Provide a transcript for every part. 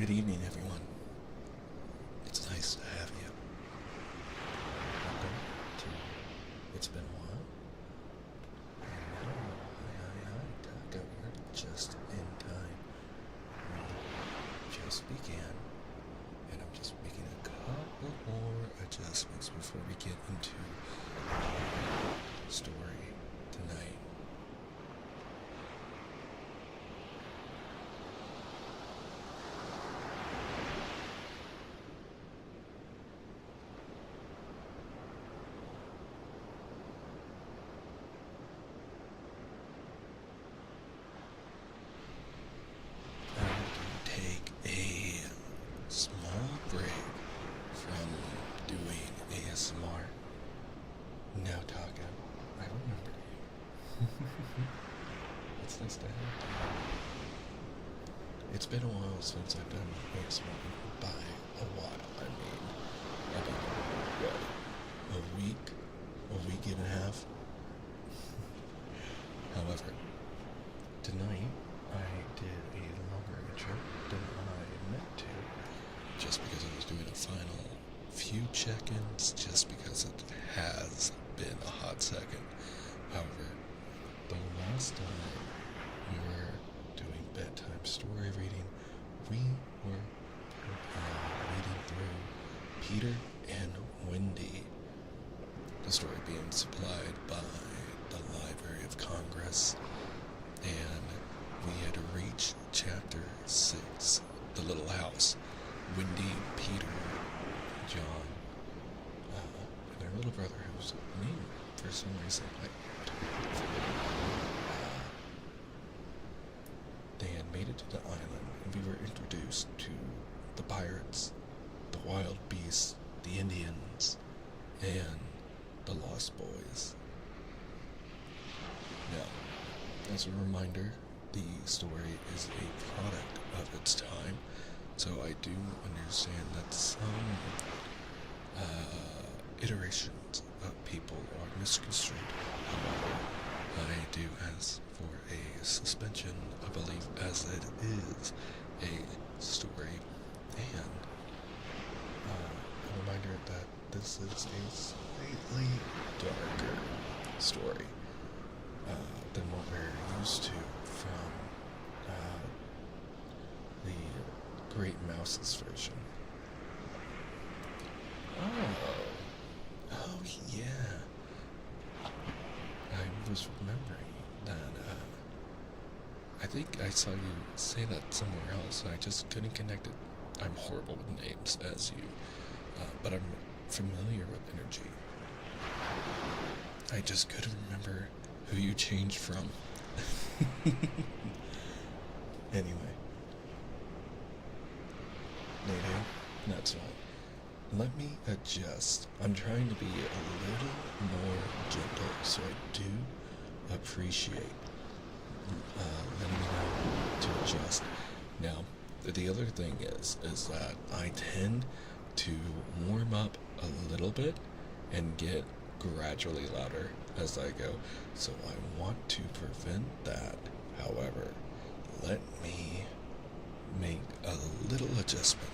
Good evening, everyone. It's nice to have you. Welcome to It's Been a While. Hi, Taka. We're just in time. We just began, and I'm just making a couple more adjustments before we get into our story tonight. Take a small break from doing ASMR. Now, Taka, I remember you. It's nice to have you. It's been a while since I've done ASMR. By a while, I mean about, what, a week and a half? However, tonight I did a longer intro than I meant to, just because I was doing a final few check-ins, just because it has been a hot second. However, the last time we were doing bedtime story reading, we were reading through Peter and Wendy, the story being supplied by the Library of Congress, and we had reached chapter 6, The Little House. Wendy, Peter, John, and their little brother, whose name, for some reason, they had made it to the island, and we were introduced to the pirates, the wild beasts, the Indians, and the Lost Boys. Now, as a reminder, the story is a product of its time, so I do understand that some iterations of people are misconstrued. However, I do ask for a suspension of belief, as it is a story, and a reminder that this is a slightly darker story than what we're used to from the Great Mouse's version. Oh yeah. I was remembering that, I think I saw you say that somewhere else, and I just couldn't connect it. I'm horrible with names, as you, but I'm familiar with energy. I just couldn't remember who you changed from. Anyway. Maybe. That's fine. Let me adjust. I'm trying to be a little more gentle, so I do appreciate letting me know to adjust. Now, the other thing is that I tend to warm up a little bit and get gradually louder as I go, so I want to prevent that. However, let me make a little adjustment.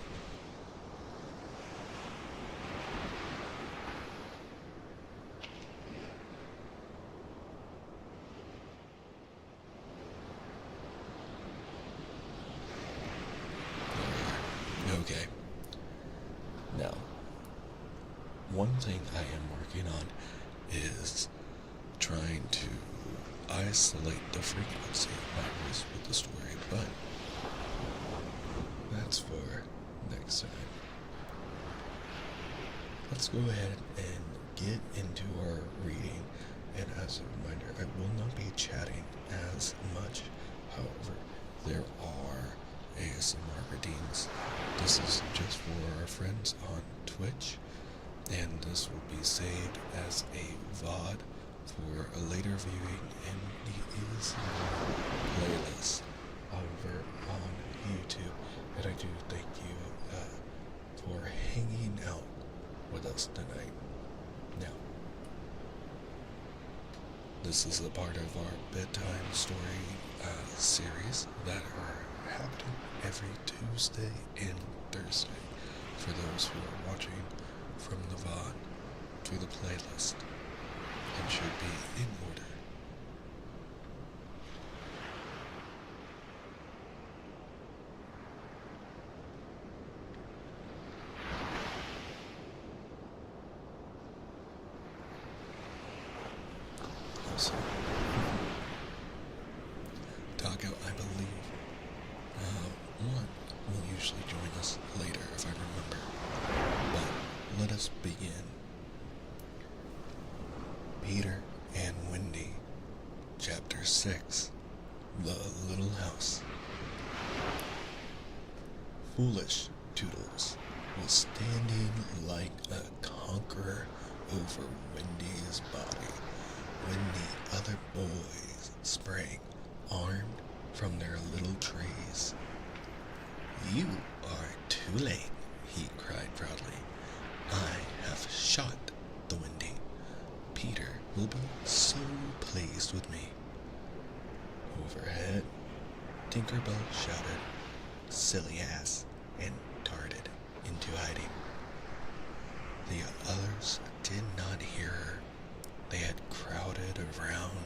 Okay. Now, one thing I am working on is trying to isolate the frequency of my voice with the story, but that's for next time. Let's go ahead and get into our reading, and as a reminder, I will not be chatting as much. However, there are ASMR readings. This is just for our friends on Twitch, and this will be saved as a VOD for a later viewing in the ASMR playlist over on YouTube. And I do thank you for hanging out with us tonight. Now, this is a part of our bedtime story series that happening every Tuesday and Thursday for those who are watching from the VOD to the playlist and should be in order. Also, Taco, I believe, one will usually join us later if I remember. But let us begin. Peter and Wendy, Chapter 6, The Little House. Foolish Toodles was standing like a conqueror over Wendy's body when the other boys sprang, armed from their little trees. "You are too late," he cried proudly. "I have shot the Wendy. Peter will be so pleased with me." Overhead, Tinkerbell shouted, "Silly ass," and darted into hiding. The others did not hear her. They had crowded around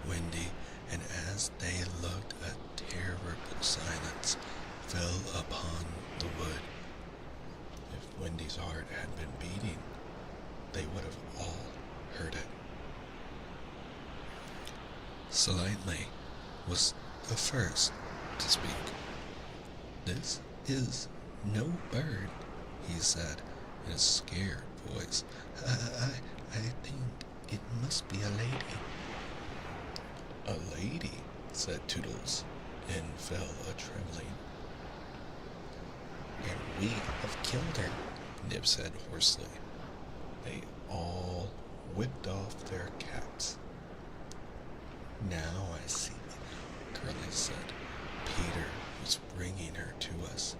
Wendy, and as they looked, a terrible silence fell upon the wood. If Wendy's heart had been beating, they would have all heard it. Slightly was the first to speak. "This is no bird," he said in a scared voice. I think it must be a lady." "A lady," said Toodles, and fell a-trembling. "And we have killed her," Nib said hoarsely. They all whipped off their caps. "Now I see," Curly said. "Peter was bringing her to us."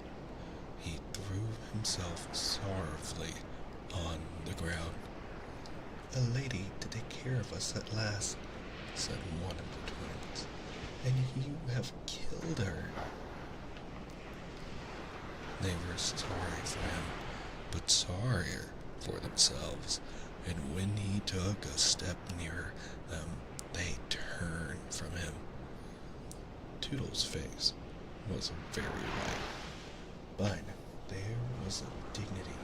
He threw himself sorrowfully on the ground. "A lady to take care of us at last," said one of the twins. "And you have killed her." They were sorry for him, but sorrier for themselves, and when he took a step nearer them, they turned from him. Toodles' face was very white, but there was a dignity.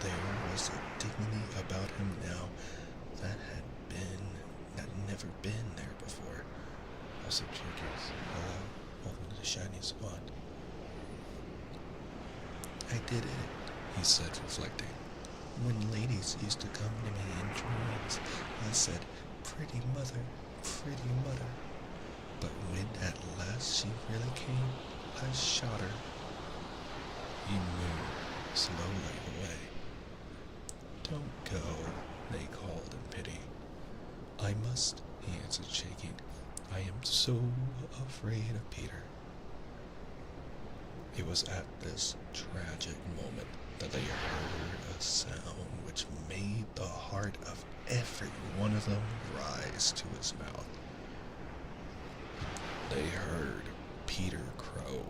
There was a dignity about him now that had never been there before. Also, checkers, welcome to the shiny spot. "I did it," he said, reflecting. "When ladies used to come to me in dreams, I said, 'Pretty mother, pretty mother.' But when at last she really came, I shot her." He moved slowly away. "Don't go," they called in pity. "I must," he answered, shaking. "I am so afraid of Peter." It was at this tragic moment that they heard a sound which made the heart of every one of them rise to his mouth. They heard Peter crow.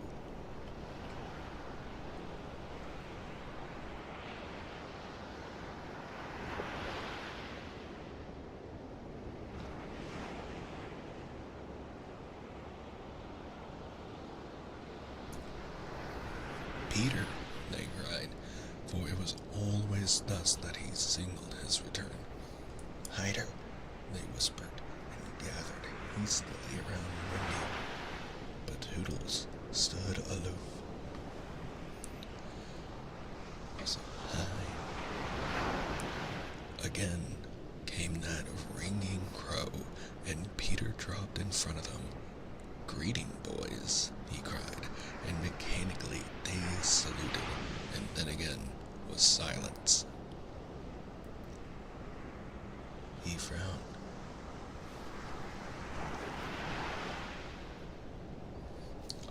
"Peter," they cried, for it was always thus that he signaled his return. "Hide her," they whispered, and gathered hastily around Wendy. But Toodles stood aloof. So high. Again came that ringing crow, and Peter dropped in front of them. "Greeting, boys," he cried, and mechanically they saluted, and then again was silence. He frowned.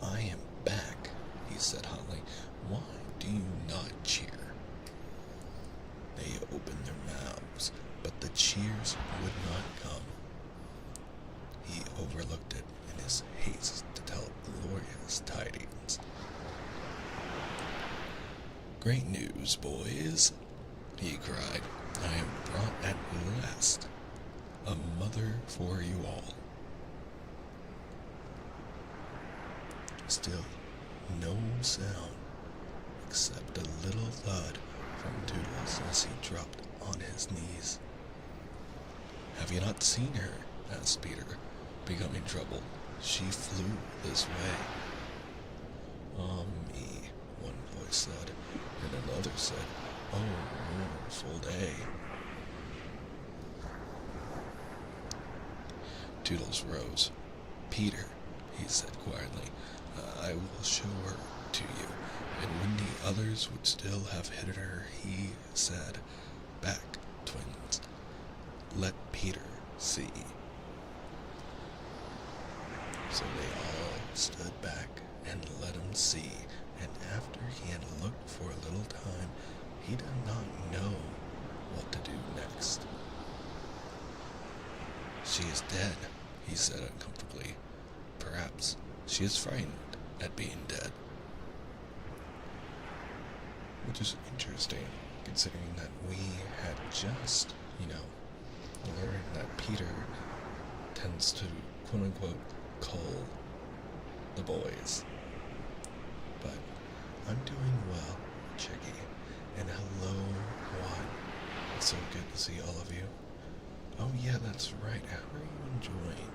"I am back," he said hotly. "Why do you not cheer?" They opened their mouths, but the cheers would not come. He overlooked Great news, boys, he cried. I have brought at last a mother for you all. Still, no sound except a little thud from Toodles as he dropped on his knees. Have you not seen her? Asked Peter, becoming troubled. She flew this way. Me, one voice said, and another said, oh, mournful day. Toodles rose. Peter, he said quietly, I will show her to you. And when the others would still have hidden her, he said, back, twins. Let Peter see. So they all stood back and let him see, and after he had looked for a little time, he did not know what to do next. She is dead, he said uncomfortably. Perhaps she is frightened at being dead. Which is interesting, considering that we had just, learned that Peter tends to, quote-unquote, cull the boys. But I'm doing well, Chicky. And hello, Juan. It's so good to see all of you. Oh yeah, that's right. How are you enjoying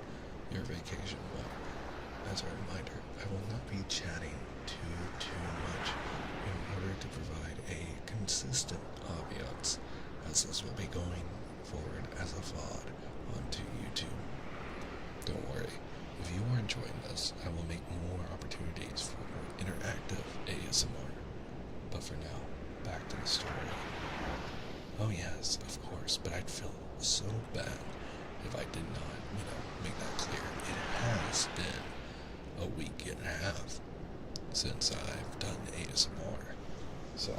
your vacation? Well, as a reminder, I will not be chatting too much in order to provide a consistent ambiance, as this will be going forward as a VOD onto YouTube. Don't worry, if you are enjoying this, I will make more opportunities for interactive ASMR. But for now, back to the story. Oh yes, of course, but I'd feel so bad if I did not, make that clear. It has been a week and a half since I've done ASMR. So,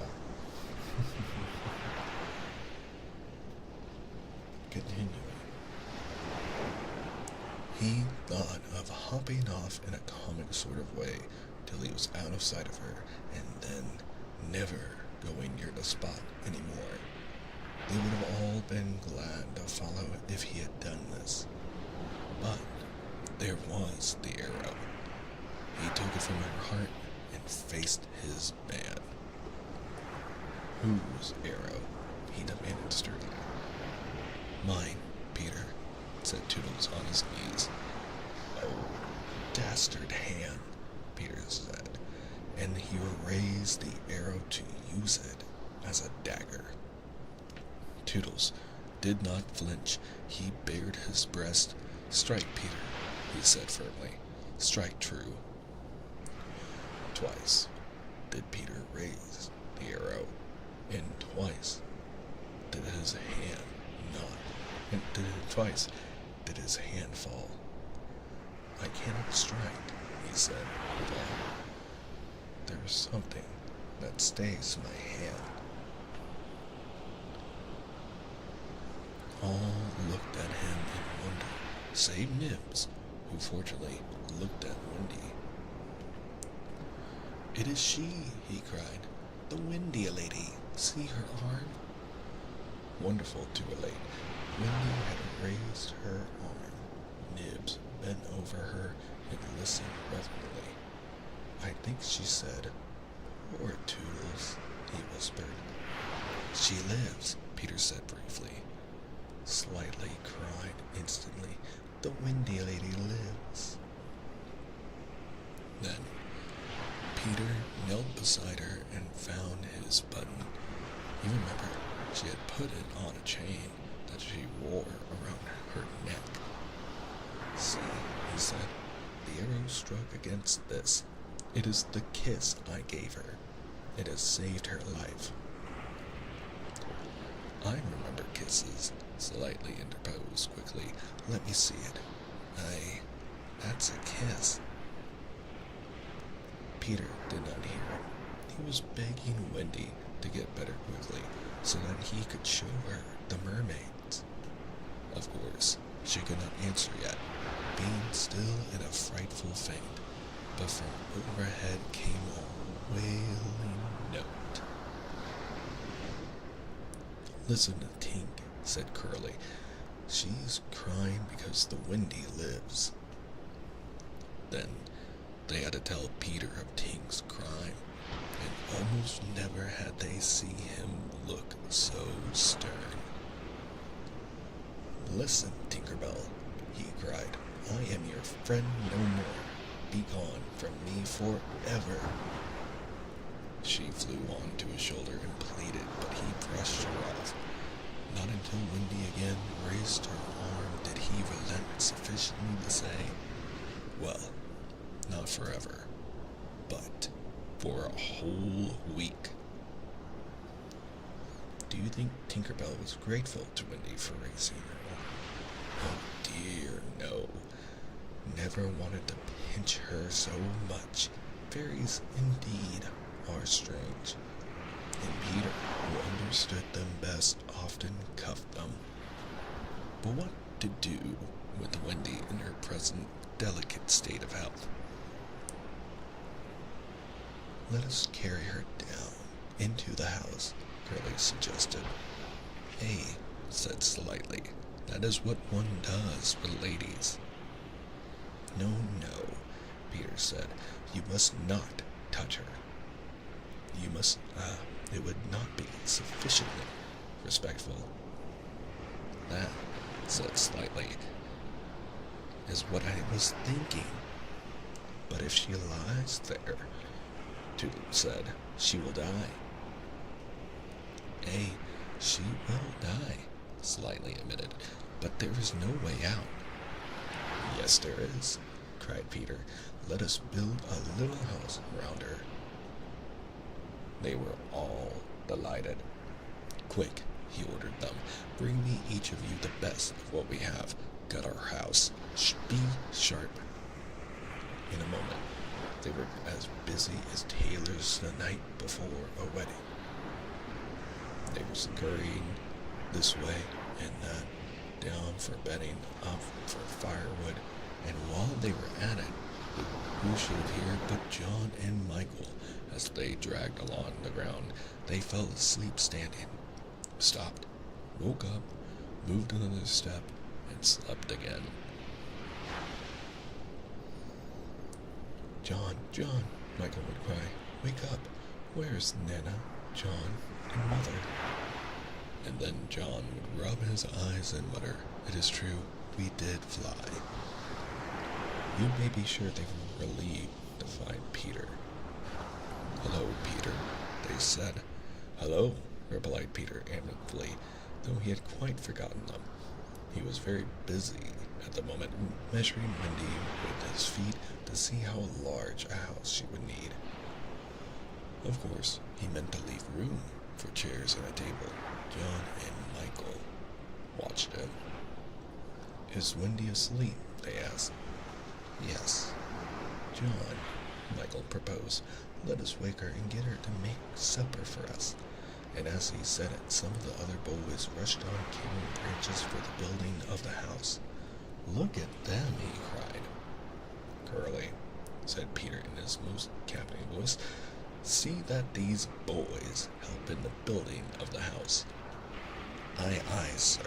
continuing. He thought of hopping off in a comic sort of way till he was out of sight of her, and then never going near the spot anymore. They would have all been glad to follow if he had done this. But there was the arrow. He took it from her heart and faced his man. Whose arrow? He demanded sturdily. Mine, Peter, said Toodles on his knees. Oh, dastard hand, Peter said, and he raised the arrow to use it as a dagger. Toodles did not flinch. He bared his breast. Strike, Peter, he said firmly. Strike true. Twice did Peter raise the arrow, and twice did his hand not, and twice did his hand fall. I cannot strike, he said, well, there's something that stays my hand. All looked at him in wonder, save Nibs, who fortunately looked at WEndy. It is she, he cried, the WEndy lady. See her arm? Wonderful to relate, WEndy had raised her arm. Nibs bent over her and listened reverently. I think she said, poor Toodles, he whispered. She lives, Peter said briefly. Slightly cried instantly, the WEndy lady lives. Then Peter knelt beside her and found his button. He remembered she had put it on a chain that she wore around her neck. See, he said, the arrow struck against this. It is the kiss I gave her. It has saved her life. I remember kisses, slightly interposed quickly. Let me see it. That's a kiss. Peter did not hear him. He was begging WEndy to get better quickly so that he could show her the mermaids. Of course, she could not answer yet, being still in a frightful faint, but from overhead came a wailing note. Listen to Tink, said Curly. She's crying because the Wendy lives. Then they had to tell Peter of Tink's crime, and almost never had they seen him look so stern. Listen, Tinkerbell, he cried. I am your friend no more. Be gone from me forever. She flew onto his shoulder and pleaded, but he brushed her off. Not until Wendy again raised her arm did he relent sufficiently to say, well, not forever, but for a whole week. Do you think Tinkerbell was grateful to Wendy for raising her? Oh dear, no. Never wanted to pinch her so much. Fairies indeed are strange. And Peter, who understood them best, often cuffed them. But what to do with Wendy in her present delicate state of health? Let us carry her down into the house, Curly suggested. Hey, said slightly, that is what one does for ladies. No, Peter said, you must not touch her. You must, it would not be sufficiently respectful. That, said slightly, is what I was thinking. But if she lies there, Toodle said, she will die. She will die, Slightly admitted, but there is no way out. Yes, there is, cried Peter. Let us build a little house around her. They were all delighted. Quick, he ordered them. Bring me each of you the best of what we have. Gut our house. Be sharp. In a moment, they were as busy as tailors the night before a wedding. They were scurrying this way and that, down for bedding, up for firewood, and while they were at it, who should appear but John and Michael? As they dragged along the ground, they fell asleep standing, stopped, woke up, moved another step, and slept again. John, John, Michael would cry, wake up. Where's Nana, John, and Mother? And then John would rub his eyes and mutter, it is true, we did fly. You may be sure they were relieved to find Peter. Hello, Peter, they said. Hello, replied Peter amiably, though he had quite forgotten them. He was very busy at the moment measuring Wendy with his feet to see how large a house she would need. Of course, he meant to leave room for chairs and a table. John and Michael watched him. Is Wendy asleep? They asked. Yes. John, Michael proposed, let us wake her and get her to make supper for us. And as he said it, some of the other boys rushed on carrying branches for the building of the house. Look at them, he cried. Curly, said Peter in his most captivating voice, see that these boys help in the building of the house. Aye, aye, sir.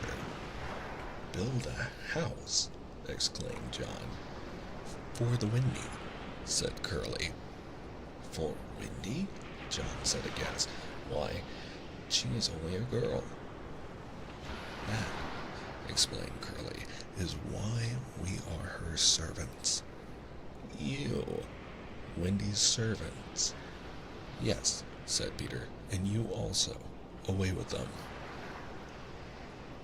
Build a house, exclaimed John. For the Wendy, said Curly. For Wendy? John said aghast. Why, she is only a girl. That, explained Curly, is why we are her servants. You, Wendy's servants. Yes, said Peter, and you also. Away with them.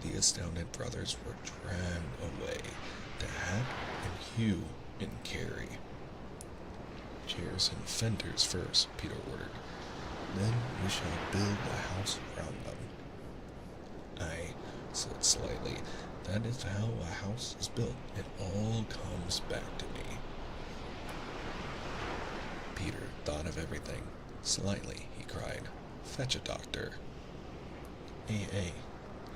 The astounded brothers were dragged away to Hat and Hugh and Carrie. Chairs and fenders first, Peter ordered. Then we shall build a house around them. Aye, said Slightly, that is how a house is built. It all comes back to me. Peter thought of everything. Slightly, he cried, fetch a doctor.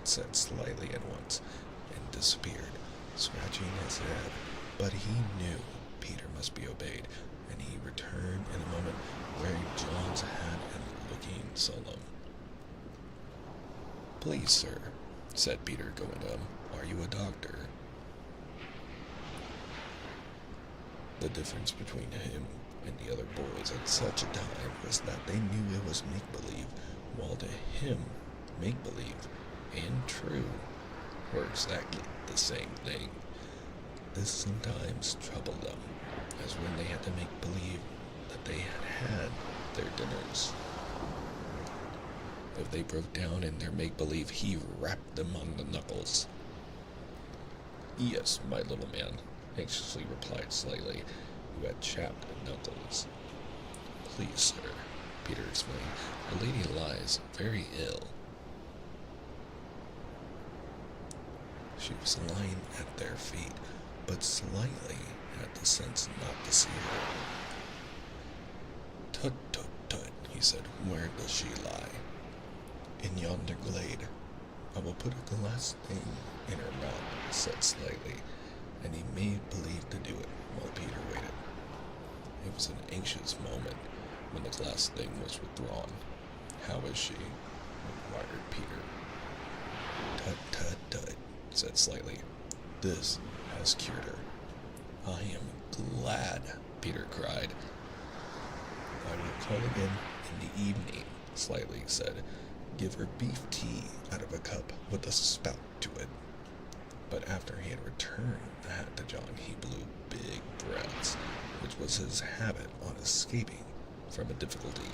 Said Slightly at once, and disappeared, scratching his head. But he knew Peter must be obeyed, and he returned in a moment, wearing John's hat and looking solemn. Please, sir, said Peter, going to him. Are you a doctor? The difference between him and the other boys at such a time was that they knew it was make-believe, while to him, make-believe and true were exactly the same thing. This sometimes troubled them, as when they had to make believe that they had had their dinners. If they broke down in their make-believe, he rapped them on the knuckles. Yes, my little man, anxiously replied Slightly, who had chapped knuckles. Please, sir, Peter explained, the lady lies very ill. She was lying at their feet, but Slightly had the sense not to see her. Tut, tut, tut, he said, where does she lie? In yonder glade. I will put a glass thing in her mouth, said Slightly, and he made believe to do it while Peter waited. It was an anxious moment when the glass thing was withdrawn. How is she? Inquired Peter. Tut, tut, tut, said Slightly. This has cured her. I am glad, Peter cried. I will call again in the evening, Slightly said. Give her beef tea out of a cup with a spout to it. But after he had returned the hat to John, he blew big breaths, which was his habit on escaping from a difficulty.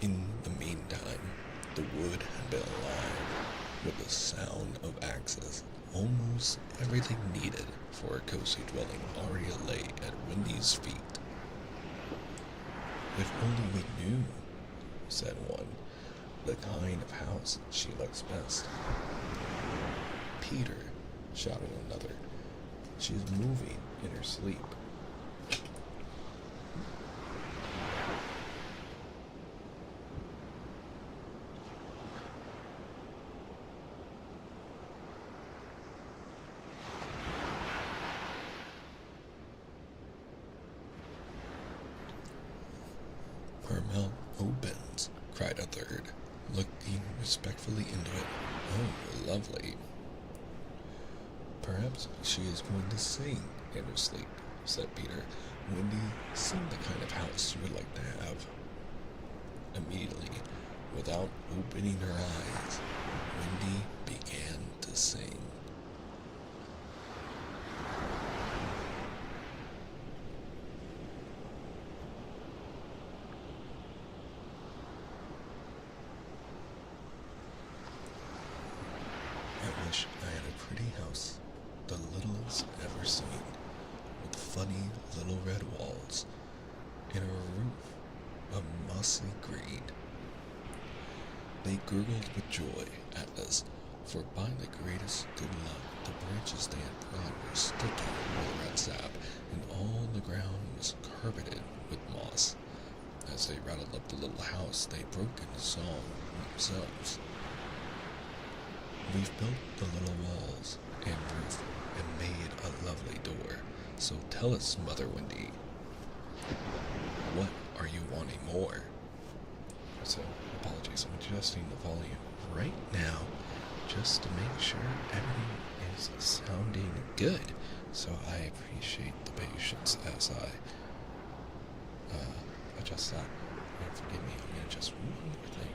In the meantime, the wood had been alive with the sound of axes. Almost everything needed for a cozy dwelling already lay at Wendy's feet. If only we knew, said one, the kind of house she likes best. Peter, shouted another, she is moving in her sleep. Her mouth opens, cried a third, looking respectfully into it. Oh, lovely. Perhaps she is going to sing in her sleep, said Peter. Wendy, sing the kind of house you would like to have. Immediately, without opening her eyes, Wendy began to sing. I wish I had a pretty house, the littlest ever seen, with funny little red walls, and a roof of mossy green. They gurgled with joy at this, for by the greatest good luck the branches they had brought were sticky with red sap, and all the ground was carpeted with moss. As they rattled up the little house, they broke into song themselves. We've built the little walls and roof and made a lovely door. So tell us, Mother Wendy, what are you wanting more? So, apologies, I'm adjusting the volume right now just to make sure everything is sounding good. So I appreciate the patience as I adjust that. And forgive me, I'm going to just one more thing.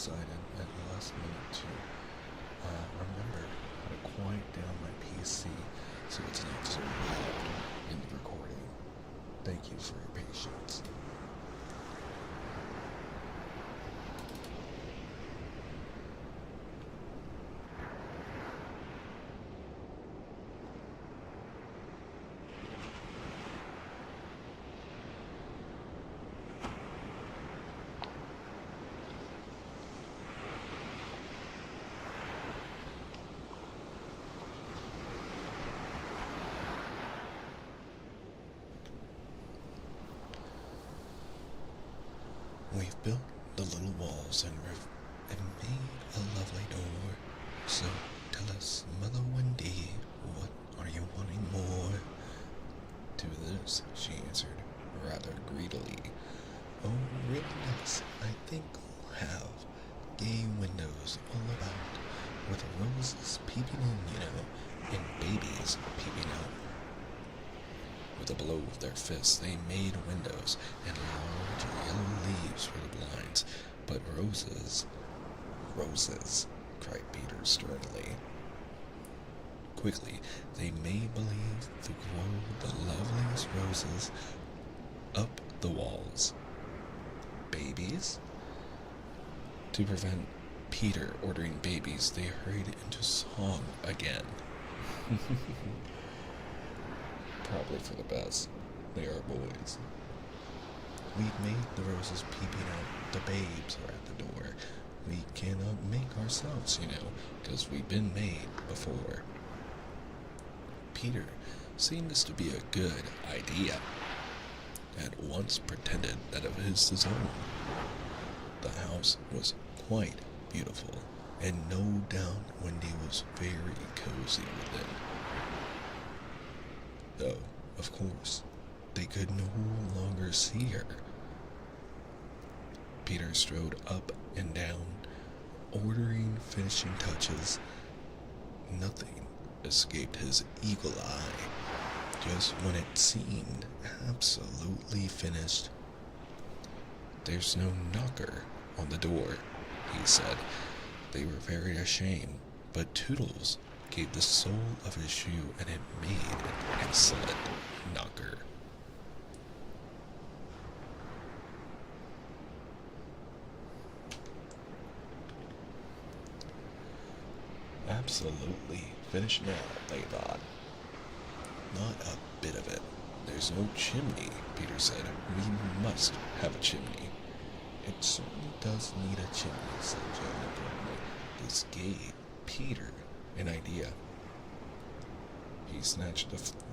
decided at the last minute to remember how to quiet down my PC so it's not so loud in the recording. Thank you for your patience. We've built the little walls and made a lovely door. So tell us, Mother Wendy, what are you wanting more? To this, she answered, rather greedily. Oh, really nice. I think I'll have gay windows all about, with roses peeping in, and babies peeping out. With a blow of their fists, they made windows, and large yellow leaves for the blinds. But roses, cried Peter sternly. Quickly, they made believe to grow the loveliest roses up the walls. Babies? To prevent Peter ordering babies, they hurried into song again. Probably for the best. They are boys. We've made the roses peeping out. The babes are at the door. We cannot make ourselves, 'cause we've been made before. Peter seemed this to be a good idea. At once pretended that it was his own. The house was quite beautiful, and no doubt Wendy was very cozy within. Though, of course, they could no longer see her. Peter strode up and down, ordering finishing touches. Nothing escaped his eagle eye. Just when it seemed absolutely finished. There's no knocker on the door, he said. They were very ashamed, but Toodles gave the sole of his shoe, and it made an excellent knocker. Absolutely finished now, they thought. Not a bit of it. There's no chimney, Peter said. We must have a chimney. It certainly does need a chimney, said John importantly. This gave Peter an idea. He snatched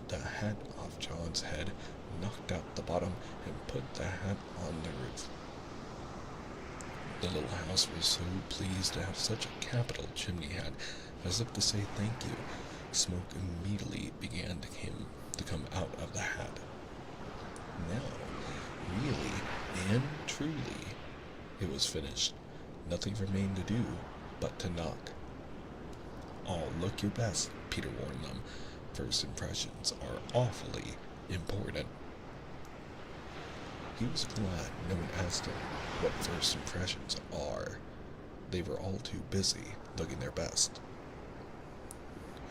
the hat off John's head, knocked out the bottom, and put the hat on the roof. The little house was so pleased to have such a capital chimney hat, as if to say thank you. Smoke immediately began to come out of the hat. Now, really and truly, it was finished. Nothing remained to do but to knock. All look your best, Peter warned them. First impressions are awfully important. He was glad no one asked him what first impressions are. They were all too busy looking their best.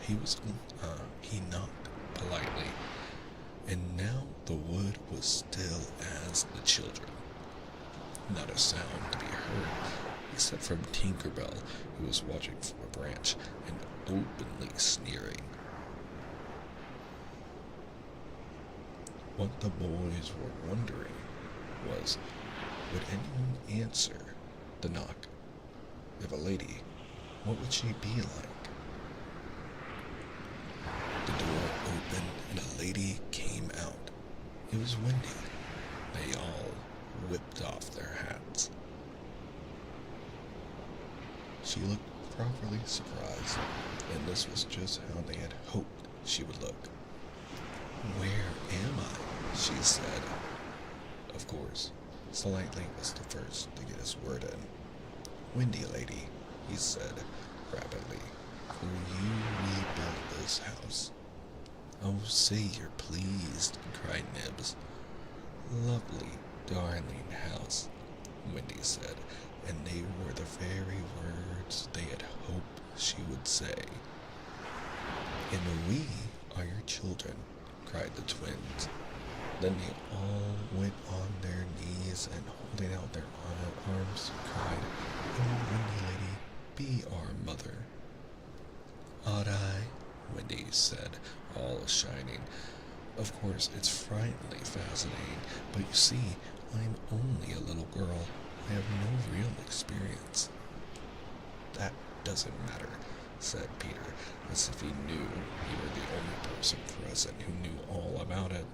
He knocked politely, and now the wood was still as the children. Not a sound to be heard, except from Tinker Bell, who was watching from a branch and openly sneering. What the boys were wondering was, would anyone answer the knock? If a lady, what would she be like? The door opened and a lady came out. It was Wendy. They all whipped off their hats. She looked properly surprised, and this was just how they had hoped she would look. Where am I? She said. Of course, Slightly was the first to get his word in. Wendy, lady, he said rapidly, will you rebuild this house? Oh, say you're pleased, cried Nibs. Lovely, darling house, Wendy said, and they were the very words they had hoped she would say. "And we are your children," cried the twins. Then they all went on their knees and, holding out their arms, cried, "Oh, Wendy lady, be our mother." "Aye," Wendy said, all shining. "Of course, it's frighteningly fascinating, but you see, I'm only a little girl. I have no real experience." "That doesn't matter," said Peter, as if he knew he were the only person present who knew all about it,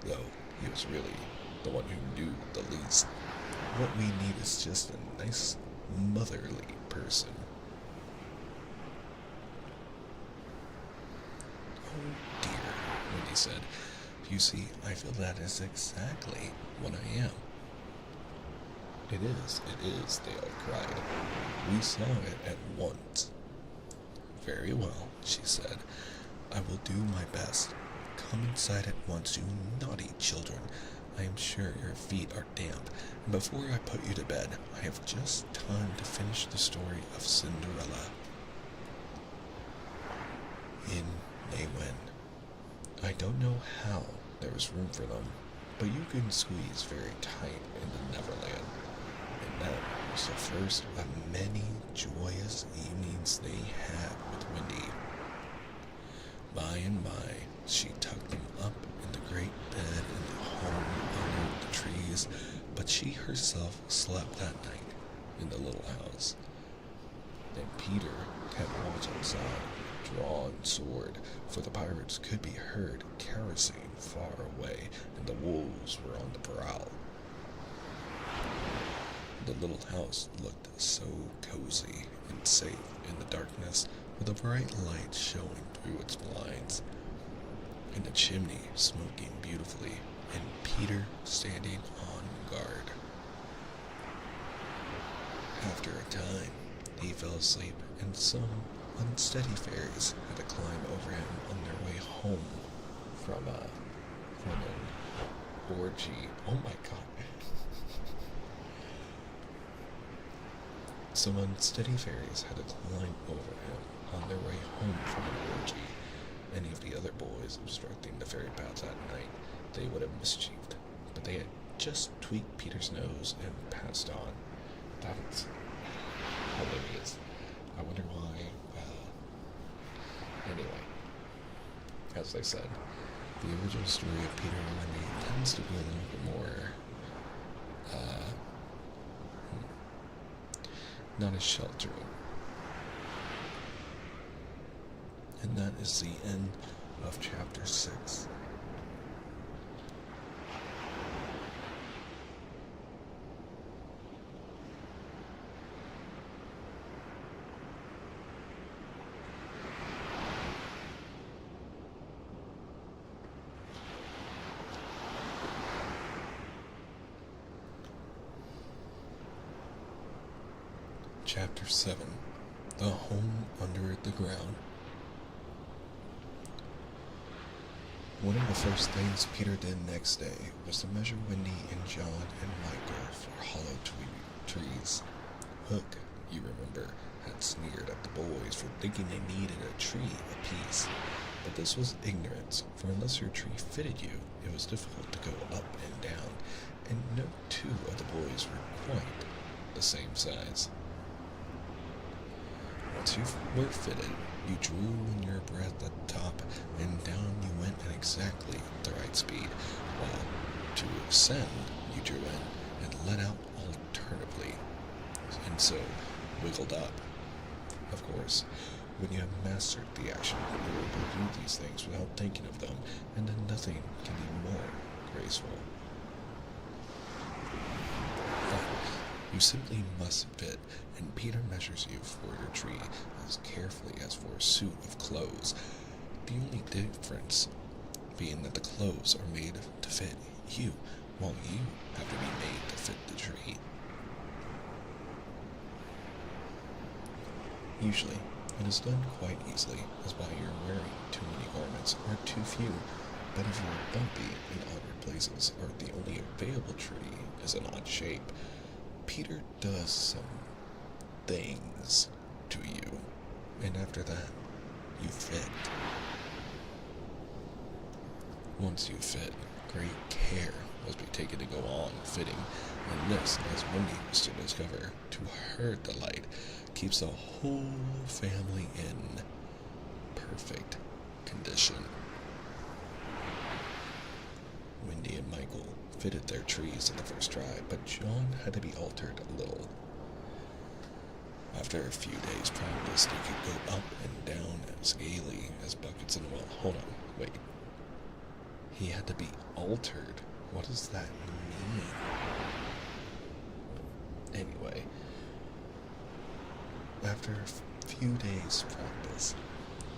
though he was really the one who knew the least. "What we need is just a nice, motherly person." "Oh dear," Wendy said. "You see, I feel that is exactly what I am." It is, they all cried. "We saw it at once." "Very well," she said. "I will do my best. Come inside at once, you naughty children. I am sure your feet are damp, and before I put you to bed, I have just time to finish the story of Cinderella." In they went. I don't know how there was room for them, but you can squeeze very tight in the Neverland, and that was the first of many joyous evenings they had with Wendy. By and by, she tucked them up in the great bed in the home under the trees, but she herself slept that night in the little house. Then Peter kept watch outside, drawn sword, for the pirates could be heard carousing far away, and the wolves were on the prowl. The little house looked so cozy and safe in the darkness, with a bright light showing through its blinds, and the chimney smoking beautifully, and Peter standing on guard. After a time, he fell asleep, and some unsteady fairies had to climb over him on their way home from an orgy. Oh my god. Some unsteady fairies had to climb over him on their way home from an orgy. Any of the other boys obstructing the fairy paths that night, they would have mischieved, but they had just tweaked Peter's nose and passed on. That was hilarious. I wonder why. Anyway, as I said, the original story of Peter and Wendy tends to be a little bit more, not as sheltering. And that is the end of chapter 6. Chapter 7. The Home Under the Ground. One of the first things Peter did next day was to measure Wendy and John and Michael for hollow trees. Hook, you remember, had sneered at the boys for thinking they needed a tree apiece. But this was ignorance, for unless your tree fitted you, it was difficult to go up and down, and no two of the boys were quite the same size. Once you were fitted, you drew in your breath at the top, and down you went at exactly the right speed, while to ascend you drew in and let out alternately, and so wiggled up. Of course, when you have mastered the action, you will able to do these things without thinking of them, and then nothing can be more graceful. You simply must fit, and Peter measures you for your tree as carefully as for a suit of clothes, the only difference being that the clothes are made to fit you, while you have to be made to fit the tree. Usually, it is done quite easily, as by your wearing too many garments or too few, but if you are bumpy in awkward places, or the only available tree is an odd shape, Peter does some things to you, and after that, you fit. Once you fit, great care must be taken to go on fitting, and this, as Wendy was to discover, to her delight, keeps the whole family in perfect condition. Wendy and Michael fitted their trees in the first try, but John had to be altered a little. After a few days' practice, they could go up and down as gaily as buckets in a well. Hold on, wait. He had to be altered. What does that mean? Anyway, after a few days' practice,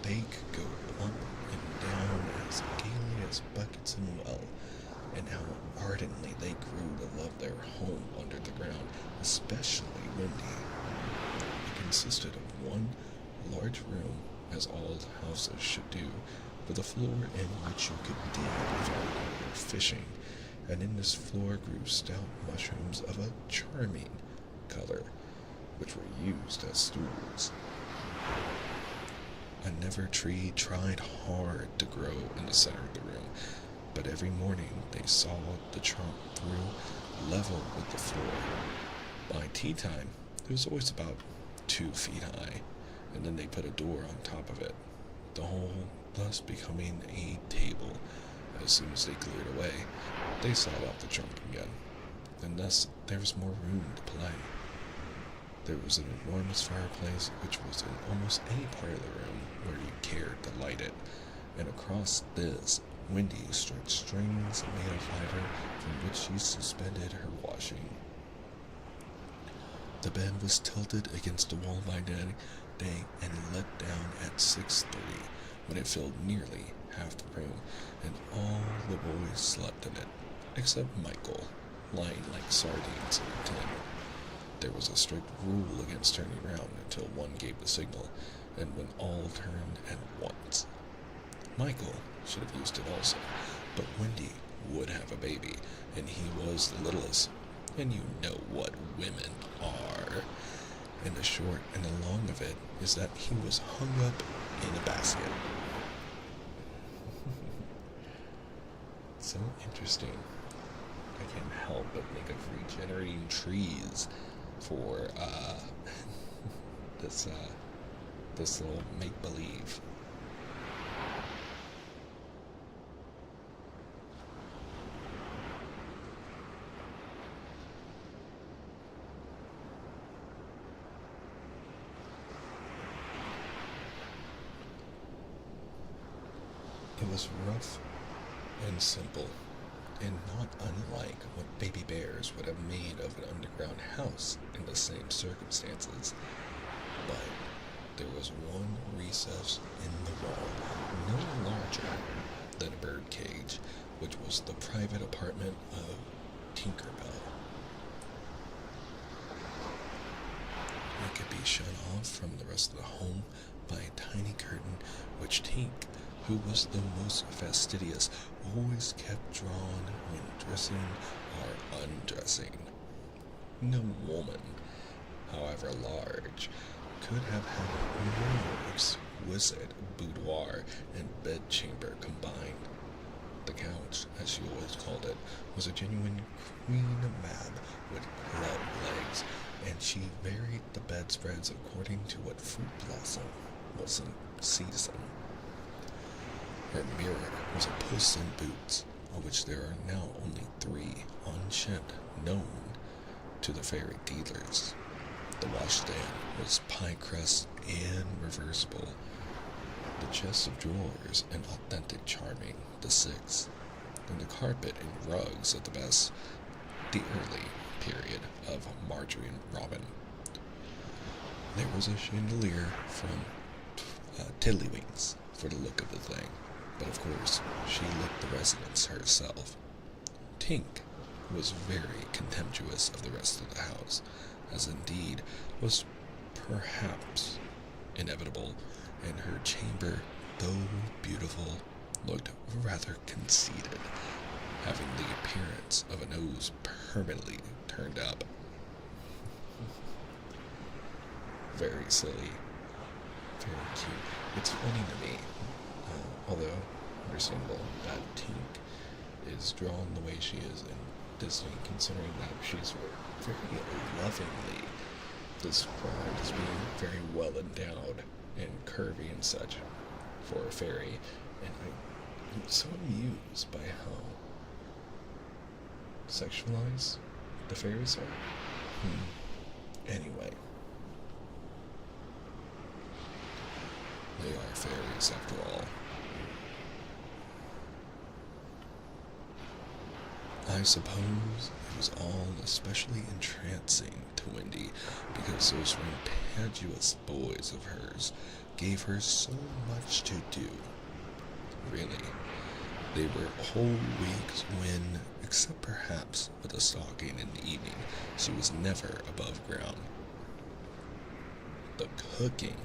they could go up and down as gaily as buckets in a well, and how ardently they grew to love their home under the ground, especially Wendy. It consisted of one large room, as all houses should do, with a floor in which you could dig if you were fishing, and in this floor grew stout mushrooms of a charming color, which were used as stools. A never tree tried hard to grow in the center of the room, but every morning they sawed the trunk through level with the floor. By tea time, it was always about 2 feet high, and then they put a door on top of it, the whole thus becoming a table. As soon as they cleared away, they sawed off the trunk again, and thus there was more room to play. There was an enormous fireplace which was in almost any part of the room where you cared to light it, and across this Wendy stretched strings made of fiber from which she suspended her washing. The bed was tilted against the wall by day and let down at 6:30, when it filled nearly half the room, and all the boys slept in it, except Michael, lying like sardines in a tin. There was a strict rule against turning round until one gave the signal, and when all turned at once. Michael should have used it also, but Wendy would have a baby, and he was the littlest, and you know what women are. And the short and the long of it is that he was hung up in a basket. So interesting. I can't help but think of regenerating trees for this little make-believe. It was rough and simple, and not unlike what baby bears would have made of an underground house in the same circumstances. But there was one recess in the wall, no larger than a bird cage, which was the private apartment of Tinkerbell. It could be shut off from the rest of the home by a tiny curtain which Tink, who was the most fastidious, always kept drawn when dressing or undressing. No woman, however large, could have had a more exquisite boudoir and bedchamber combined. The couch, as she always called it, was a genuine queen mab with club legs, and she varied the bedspreads according to what fruit blossom was in season. Her mirror was a Puss in Boots, of which there are now only 3 unshipped known to the fairy dealers. The washstand was pie crust and reversible. The chest of drawers an authentic charming, the 6, and the carpet and rugs of the best, the early period of Marjorie and Robin. There was a chandelier from Tiddlywinks for the look of the thing, but of course she lit the residence herself. Tink was very contemptuous of the rest of the house, as indeed was perhaps inevitable, and her chamber, though beautiful, looked rather conceited, having the appearance of a nose permanently turned up. Very silly. Very cute. It's funny to me, although understandable, that Tink is drawn the way she is in Disney, considering that she's very lovingly described as being very well endowed and curvy and such for a fairy, and I'm so amused by how sexualized the fairies are. Anyway, they are fairies after all. I suppose it was all especially entrancing to Wendy because those impetuous boys of hers gave her so much to do. Really, they were whole weeks when, except perhaps with a stocking in the evening, she was never above ground. The cooking,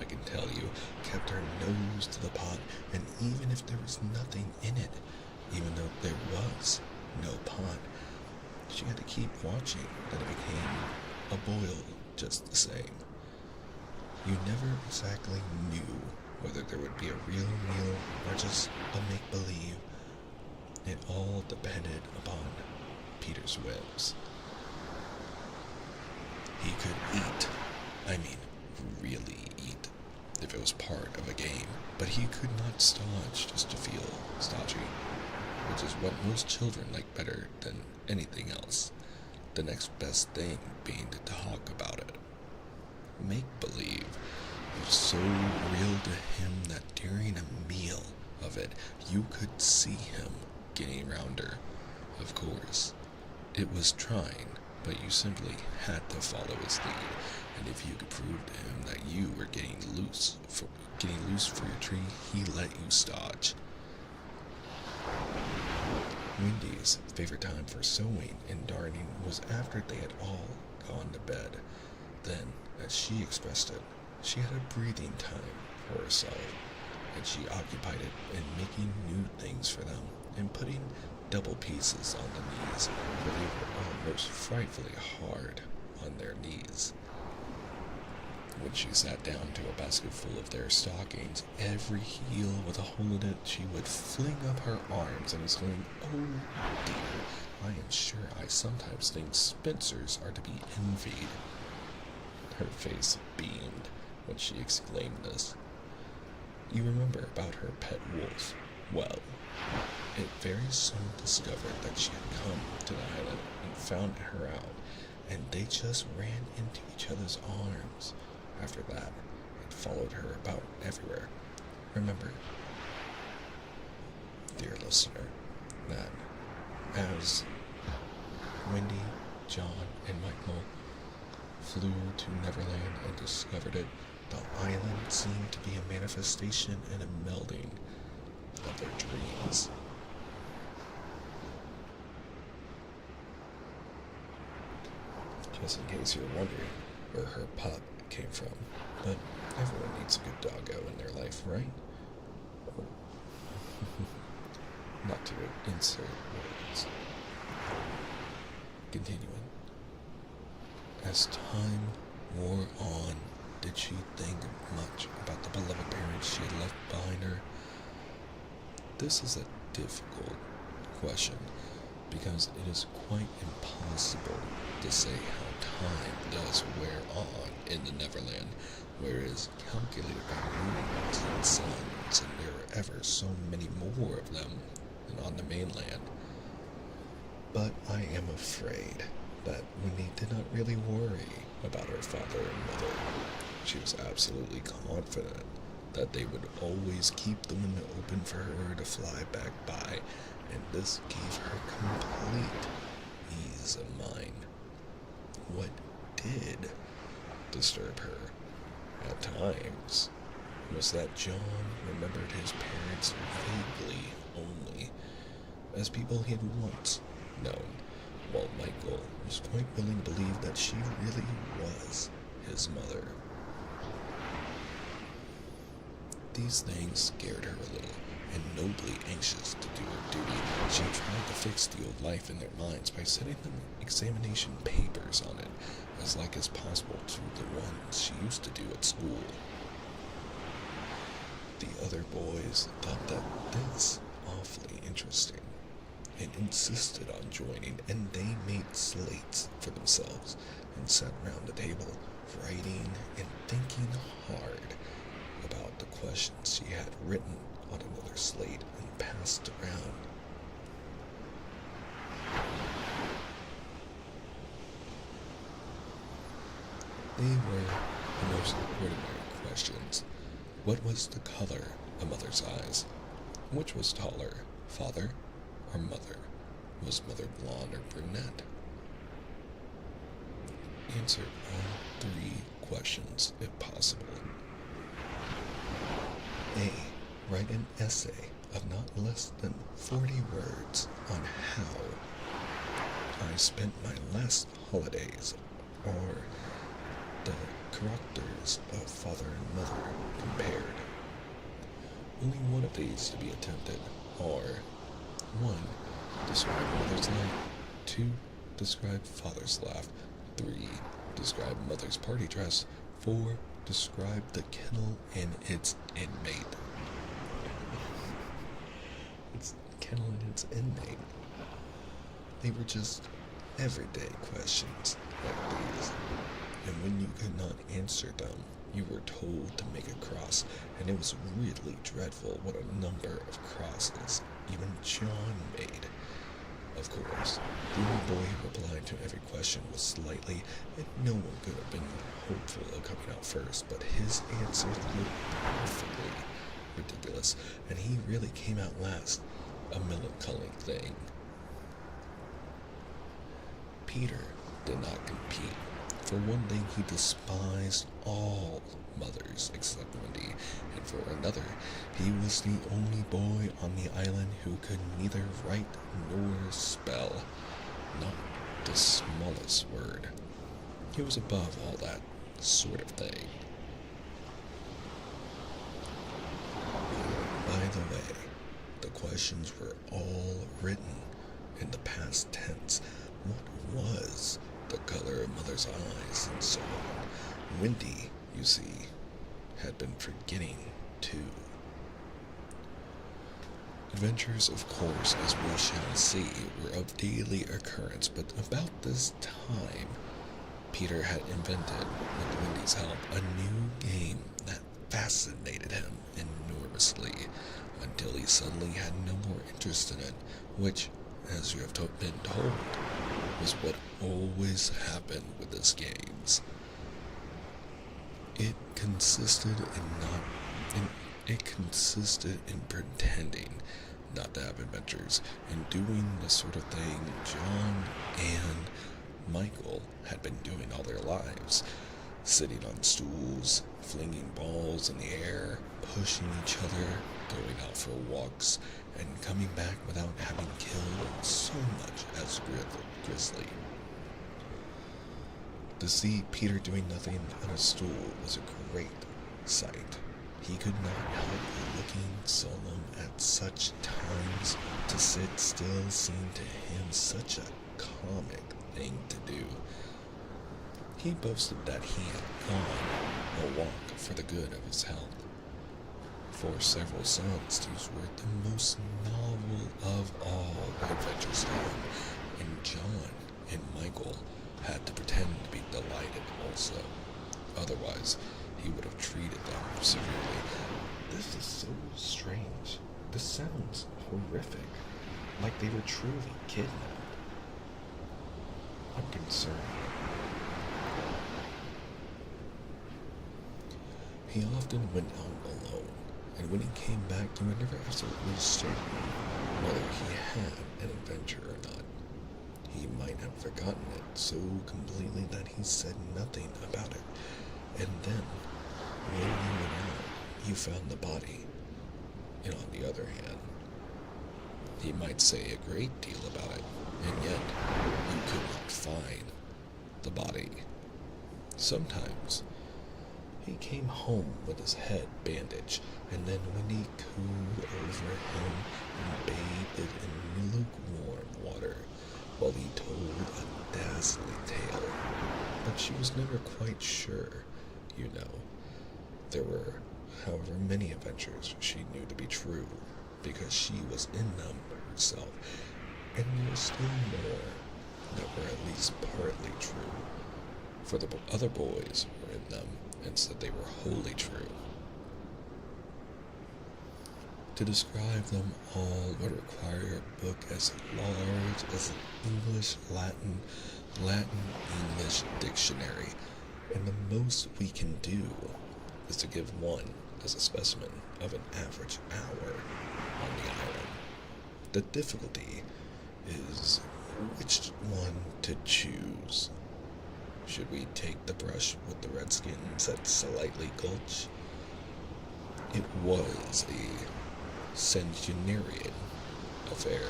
I can tell you, kept her nose to the pot, and even if there was nothing in it, even though there was no pot, she had to keep watching that it became a boil just the same. You never exactly knew whether there would be a real meal or just a make-believe. It all depended upon Peter's whims. He could eat, I mean really eat, if it was part of a game, but he could not stodge just to feel stodgy, which is what most children like better than anything else, the next best thing being to talk about it. Make-believe was so real to him that during a meal of it, you could see him getting rounder. Of course, it was trying, but you simply had to follow his lead, and if you could prove to him that you were getting loose for your tree, he let you stodge. Wendy's favorite time for sewing and darning was after they had all gone to bed. Then, as she expressed it, she had a breathing time for herself, and she occupied it in making new things for them and putting double pieces on the knees, for they were all most frightfully hard on their knees. When she sat down to a basket full of their stockings, every heel with a hole in it, she would fling up her arms and exclaim, "Oh dear, I am sure I sometimes think Spencers are to be envied." Her face beamed when she exclaimed this. You remember about her pet wolf? Well, it very soon discovered that she had come to the island and found her out, and they just ran into each other's arms. After that, it followed her about everywhere. Remember, dear listener, that as Wendy, John, and Michael flew to Neverland and discovered it, the island seemed to be a manifestation and a melding of their dreams. Just in case you're wondering where her pup came from, but everyone needs a good doggo in their life, right? Not to insert words. Continuing. As time wore on, did she think much about the beloved parents she had left behind her? This is a difficult question, because it is quite impossible to say how time does wear on in the Neverland, where it is calculated by moons and suns, and there are ever so many more of them than on the mainland. But I am afraid that Wendy did not really worry about her father and mother. She was absolutely confident that they would always keep the window open for her to fly back by, and this gave her complete ease of mind. What did disturb her at times was that John remembered his parents vaguely only, as people he had once known, while Michael was quite willing to believe that she really was his mother. These things scared her a little, and nobly anxious to do her duty, she tried to fix the old life in their minds by setting them examination papers on it, as like as possible to the ones she used to do at school. The other boys thought that this awfully interesting and insisted on joining, and they made slates for themselves and sat round the table, writing and thinking hard about the questions she had written on another slate and passed around. They were the most ordinary questions. What was the color of mother's eyes? Which was taller, father or mother? Was mother blonde or brunette? Answer all three questions if possible. A. Write an essay of not less than 40 words on how I spent my last holidays, or the characters of father and mother compared. Only one of these to be attempted are 1. Describe mother's life. 2. Describe father's laugh. 3. Describe mother's party dress. 4. Describe the kennel and its inmate. Its kennel and its inmate. They were just everyday questions like these, and when you could not answer them, you were told to make a cross, and it was really dreadful what a number of crosses even John made. Of course, the only boy who replied to every question was slightly, and no one could have been hopeful of coming out first, but his answers looked perfectly ridiculous, and he really came out last, a melancholy thing. Peter did not compete. For one thing, he despised all mothers except Wendy, and for another, he was the only boy on the island who could neither write nor spell, not the smallest word. He was above all that sort of thing. By the way, the questions were all written in the past tense. What was the color of mother's eyes, and so on? Wendy, you see, had been forgetting too. Adventures, of course, as we shall see, were of daily occurrence, but about this time, Peter had invented, with Wendy's help, a new game that fascinated him enormously, until he suddenly had no more interest in it, which, as you have been told, was what always happened with his games. It consisted in pretending not to have adventures, and doing the sort of thing John and Michael had been doing all their lives, sitting on stools, flinging balls in the air, pushing each other, going out for walks, and coming back without having killed so much as grizzly. To see Peter doing nothing on a stool was a great sight. He could not help looking solemn at such times. To sit still seemed to him such a comic thing to do. He boasted that he had gone a walk for the good of his health. For several songs, these were the most novel of all adventures to him, and John and Michael had to pretend to be delighted also. Otherwise, he would have treated them severely. This is so strange. This sounds horrific, like they were truly kidnapped. I'm concerned. He often went out alone, and when he came back, you were never absolutely certain whether he had an adventure or not. He might have forgotten it so completely that he said nothing about it, and then, when you went out, you found the body. And on the other hand, he might say a great deal about it, and yet you could not find the body. Sometimes He came home with his head bandaged, and then Wendy cooed over him and bathed it in lukewarm water while he told a dazzling tale. But she was never quite sure, you know. There were, however, many adventures she knew to be true, because she was in them herself, and there were still more that were at least partly true, for the other boys were in them and said they were wholly true. To describe them all would require a book as large as an Latin-English dictionary, and the most we can do is to give one as a specimen of an average hour on the island. The difficulty is which one to choose. Should we take the brush with the Redskins at Slightly Gulch? It was a centenarian affair,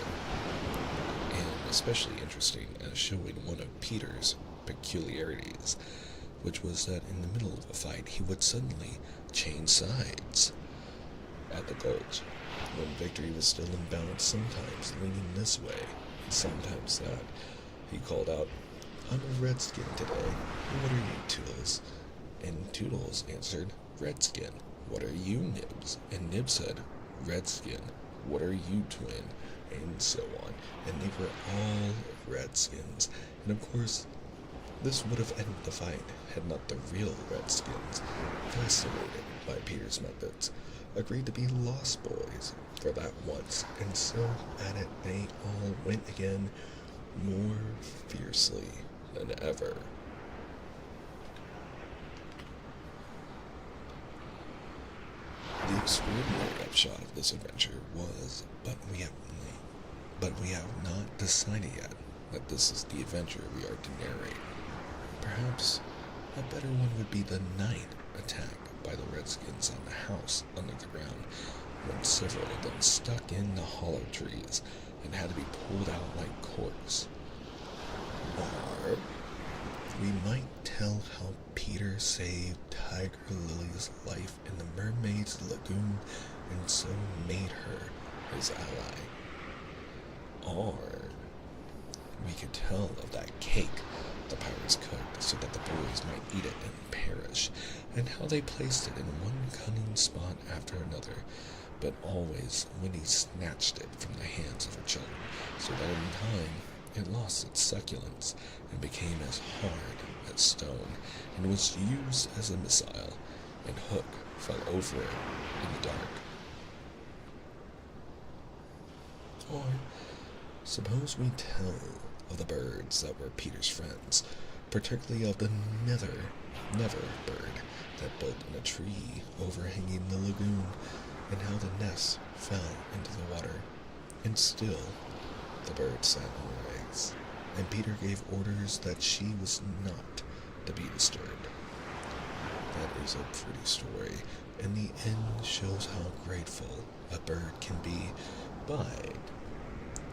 and especially interesting as showing one of Peter's peculiarities, which was that in the middle of a fight he would suddenly change sides. At the Gulch, when victory was still in balance, sometimes leaning this way, and sometimes that, he called out, "I'm a Redskin today. What are you, Toodles?" And Toodles answered, "Redskin. What are you, Nibs?" And Nibs said, "Redskin. What are you, Twin?" And so on. And they were all Redskins. And of course, this would have ended the fight had not the real Redskins, fascinated by Peter's methods, agreed to be Lost Boys for that once, and so at it they all went again, more fiercely than ever. The extraordinary upshot of this adventure was, but we have not decided yet that this is the adventure we are to narrate. Perhaps a better one would be the night attack by the Redskins on the house under the ground, when several of them stuck in the hollow trees and had to be pulled out like corks. Or we might tell how Peter saved Tiger Lily's life in the Mermaid's Lagoon and so made her his ally. Or we could tell of that cake the pirates cooked so that the boys might eat it and perish, and how they placed it in one cunning spot after another, but always when he snatched it from the hands of her children, so that in time it lost its succulence and became as hard as stone, and was used as a missile, and Hook fell over it in the dark. Or suppose we tell of the birds that were Peter's friends, particularly of the never bird that built in a tree overhanging the lagoon, and how the nest fell into the water, and still the bird sat on her eggs, and Peter gave orders that she was not to be disturbed. That is a pretty story, and the end shows how grateful a bird can be, but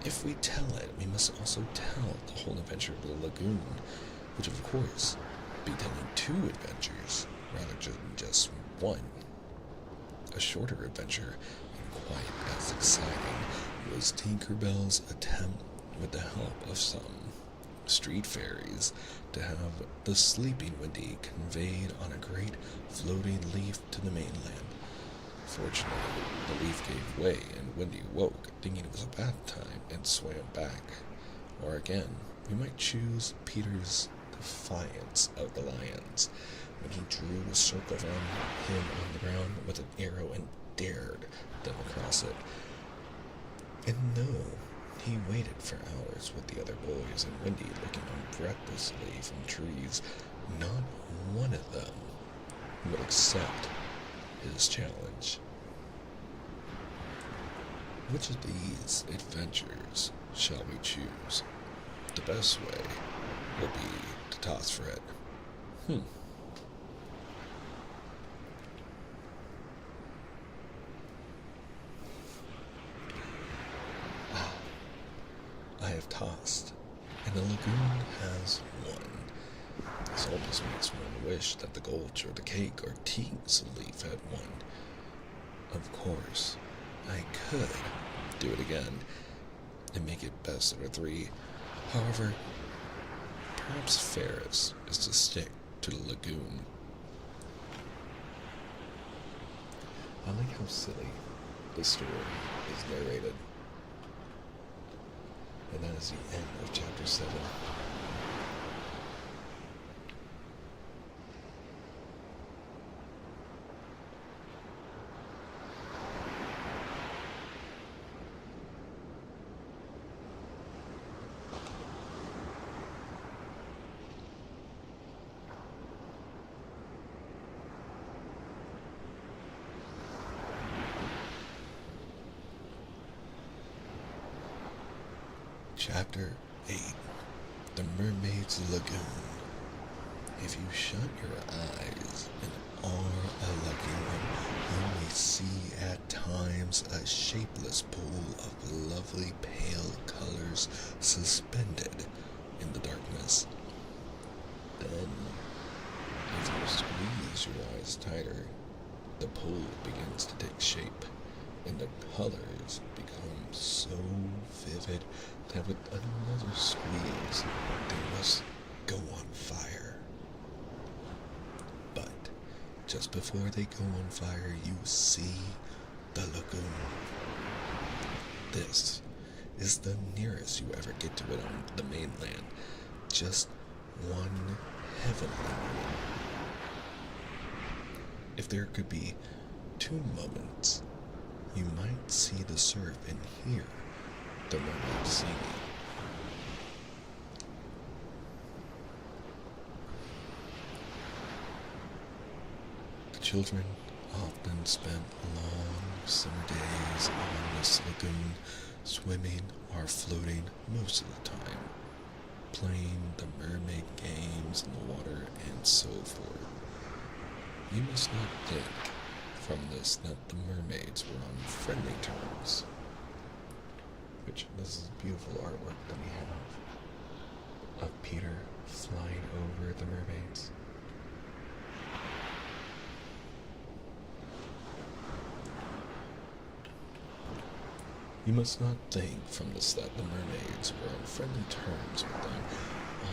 if we tell it, we must also tell the whole adventure of the lagoon, which of course be telling two adventures rather than just one. A shorter adventure, and quite as exciting, was Tinkerbell's attempt, with the help of some street fairies, to have the sleeping Wendy conveyed on a great floating leaf to the mainland. Fortunately, the leaf gave way, and Wendy woke, thinking it was a bath time, and swam back. Or again, we might choose Peter's defiance of the lions, when he drew a circle around him on the ground with an arrow and dared them across it. And no, he waited for hours with the other boys and Wendy looking on breathlessly from trees. Not one of them would accept his challenge. Which of these adventures shall we choose? The best way will be to toss for it. I have tossed, and the lagoon has won. This almost makes one wish that the gulch or the cake or teas leaf had won. Of course, I could do it again and make it best of the three. However, perhaps fairest is to stick to the lagoon. I like how silly the story is narrated. And that is the end of chapter 7. Chapter 8. The Mermaid's Lagoon. If you shut your eyes and are a lucky one, you may see at times a shapeless pool of lovely pale colors suspended in the darkness. Then, if you squeeze your eyes tighter, the pool begins to take shape, and the colors become so vivid that with another squeeze, they must go on fire. But just before they go on fire, you see the lagoon. This is the nearest you ever get to it on the mainland. Just one heavenly moment. If there could be 2 moments, you might see the surf and hear the mermaid singing. The children often spent long summer days on this lagoon, swimming or floating most of the time, playing the mermaid games in the water and so forth. You must not think from this that the mermaids were on friendly terms. Which, this is beautiful artwork that we have of Peter flying over the mermaids. You must not think from this that the mermaids were on friendly terms with them.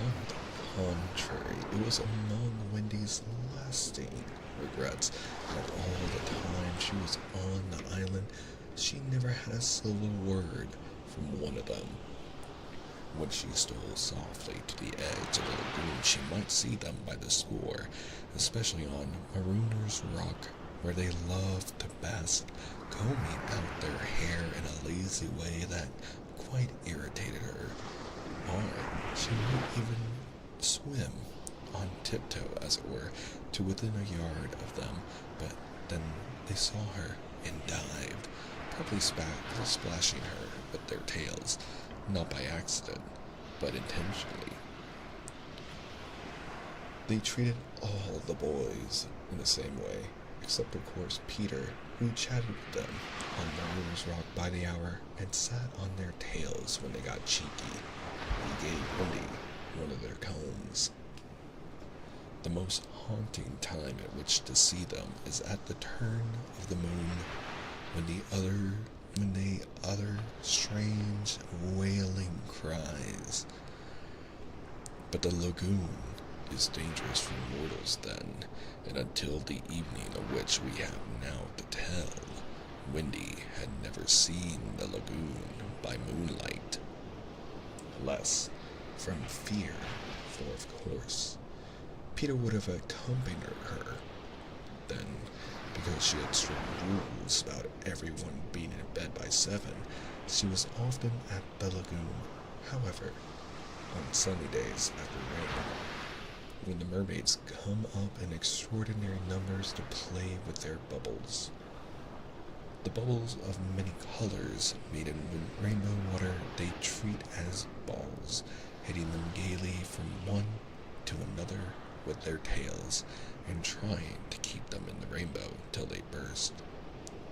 On the contrary, it was among Wendy's lasting regrets that all the time she was on the island, she never had a civil word from one of them. When she stole softly to the edge of the lagoon, she might see them by the score, especially on Marooner's Rock, where they loved to bask, combing out their hair in a lazy way that quite irritated her. Or she might even swim on tiptoe, as it were, to within a yard of them, but then they saw her and dived, probably splashing her with their tails, not by accident, but intentionally. They treated all the boys in the same way, except of course Peter, who chatted with them on Marooner's Rock by the hour and sat on their tails when they got cheeky. He gave Wendy one of their combs. The most haunting time at which to see them is at the turn of the moon, when they utter strange wailing cries. But the lagoon is dangerous for mortals then, and until the evening of which we have now to tell, Wendy had never seen the lagoon by moonlight. Less from fear, for of course Peter would have accompanied her. Then, because she had strict rules about everyone being in bed by 7, she was often at the lagoon. However, on sunny days after rain, when the mermaids come up in extraordinary numbers to play with their bubbles. The bubbles of many colors made in rainbow water they treat as balls, hitting them gaily from one to another with their tails, and trying to keep them in the rainbow till they burst.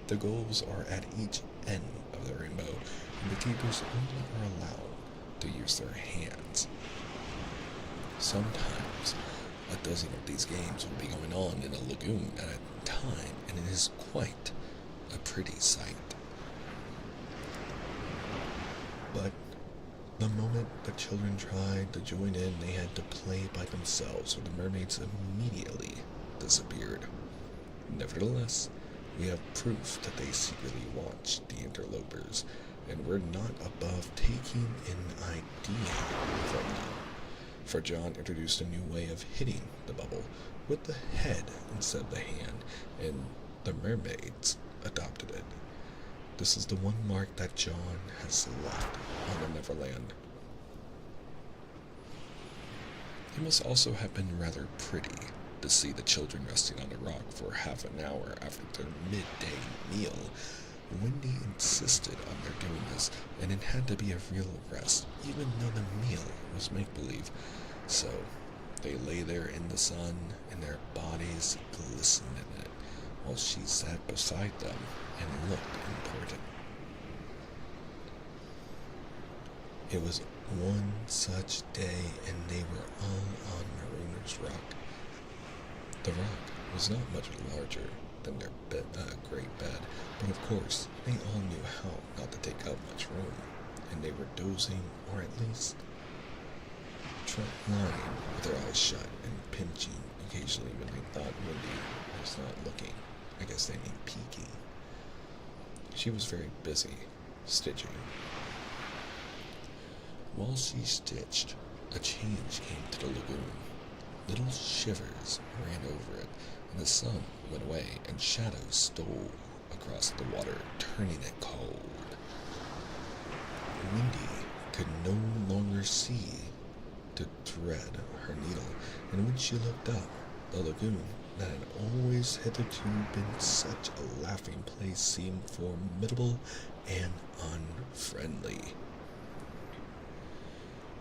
The goals are at each end of the rainbow, and the keepers only are allowed to use their hands. Sometimes a dozen of these games will be going on in a lagoon at a time, and it is quite a pretty sight. But the moment the children tried to join in, they had to play by themselves, or the mermaids immediately disappeared. Nevertheless, we have proof that they secretly watched the interlopers, and were not above taking an idea from them. For John introduced a new way of hitting the bubble with the head instead of the hand, and the mermaids adopted it. This is the one mark that John has left on the Neverland. It must also have been rather pretty to see the children resting on the rock for half an hour after their midday meal. Wendy insisted on their doing this, and it had to be a real rest, even though the meal was make-believe. So they lay there in the sun, and their bodies glistened in it, while she sat beside them and looked important. It was one such day, and they were all on Marooner's Rock. The rock was not much larger than their great bed, but of course they all knew how not to take up much room, and they were dozing, or at least lying with their eyes shut and pinching occasionally when they thought Wendy was not looking. I guess they mean peeking. She was very busy stitching. While she stitched, a change came to the lagoon. Little shivers ran over it, and the sun went away, and shadows stole across the water, turning it cold. Wendy could no longer see to thread her needle, and when she looked up, the lagoon that had always hitherto been such a laughing place seemed formidable and unfriendly.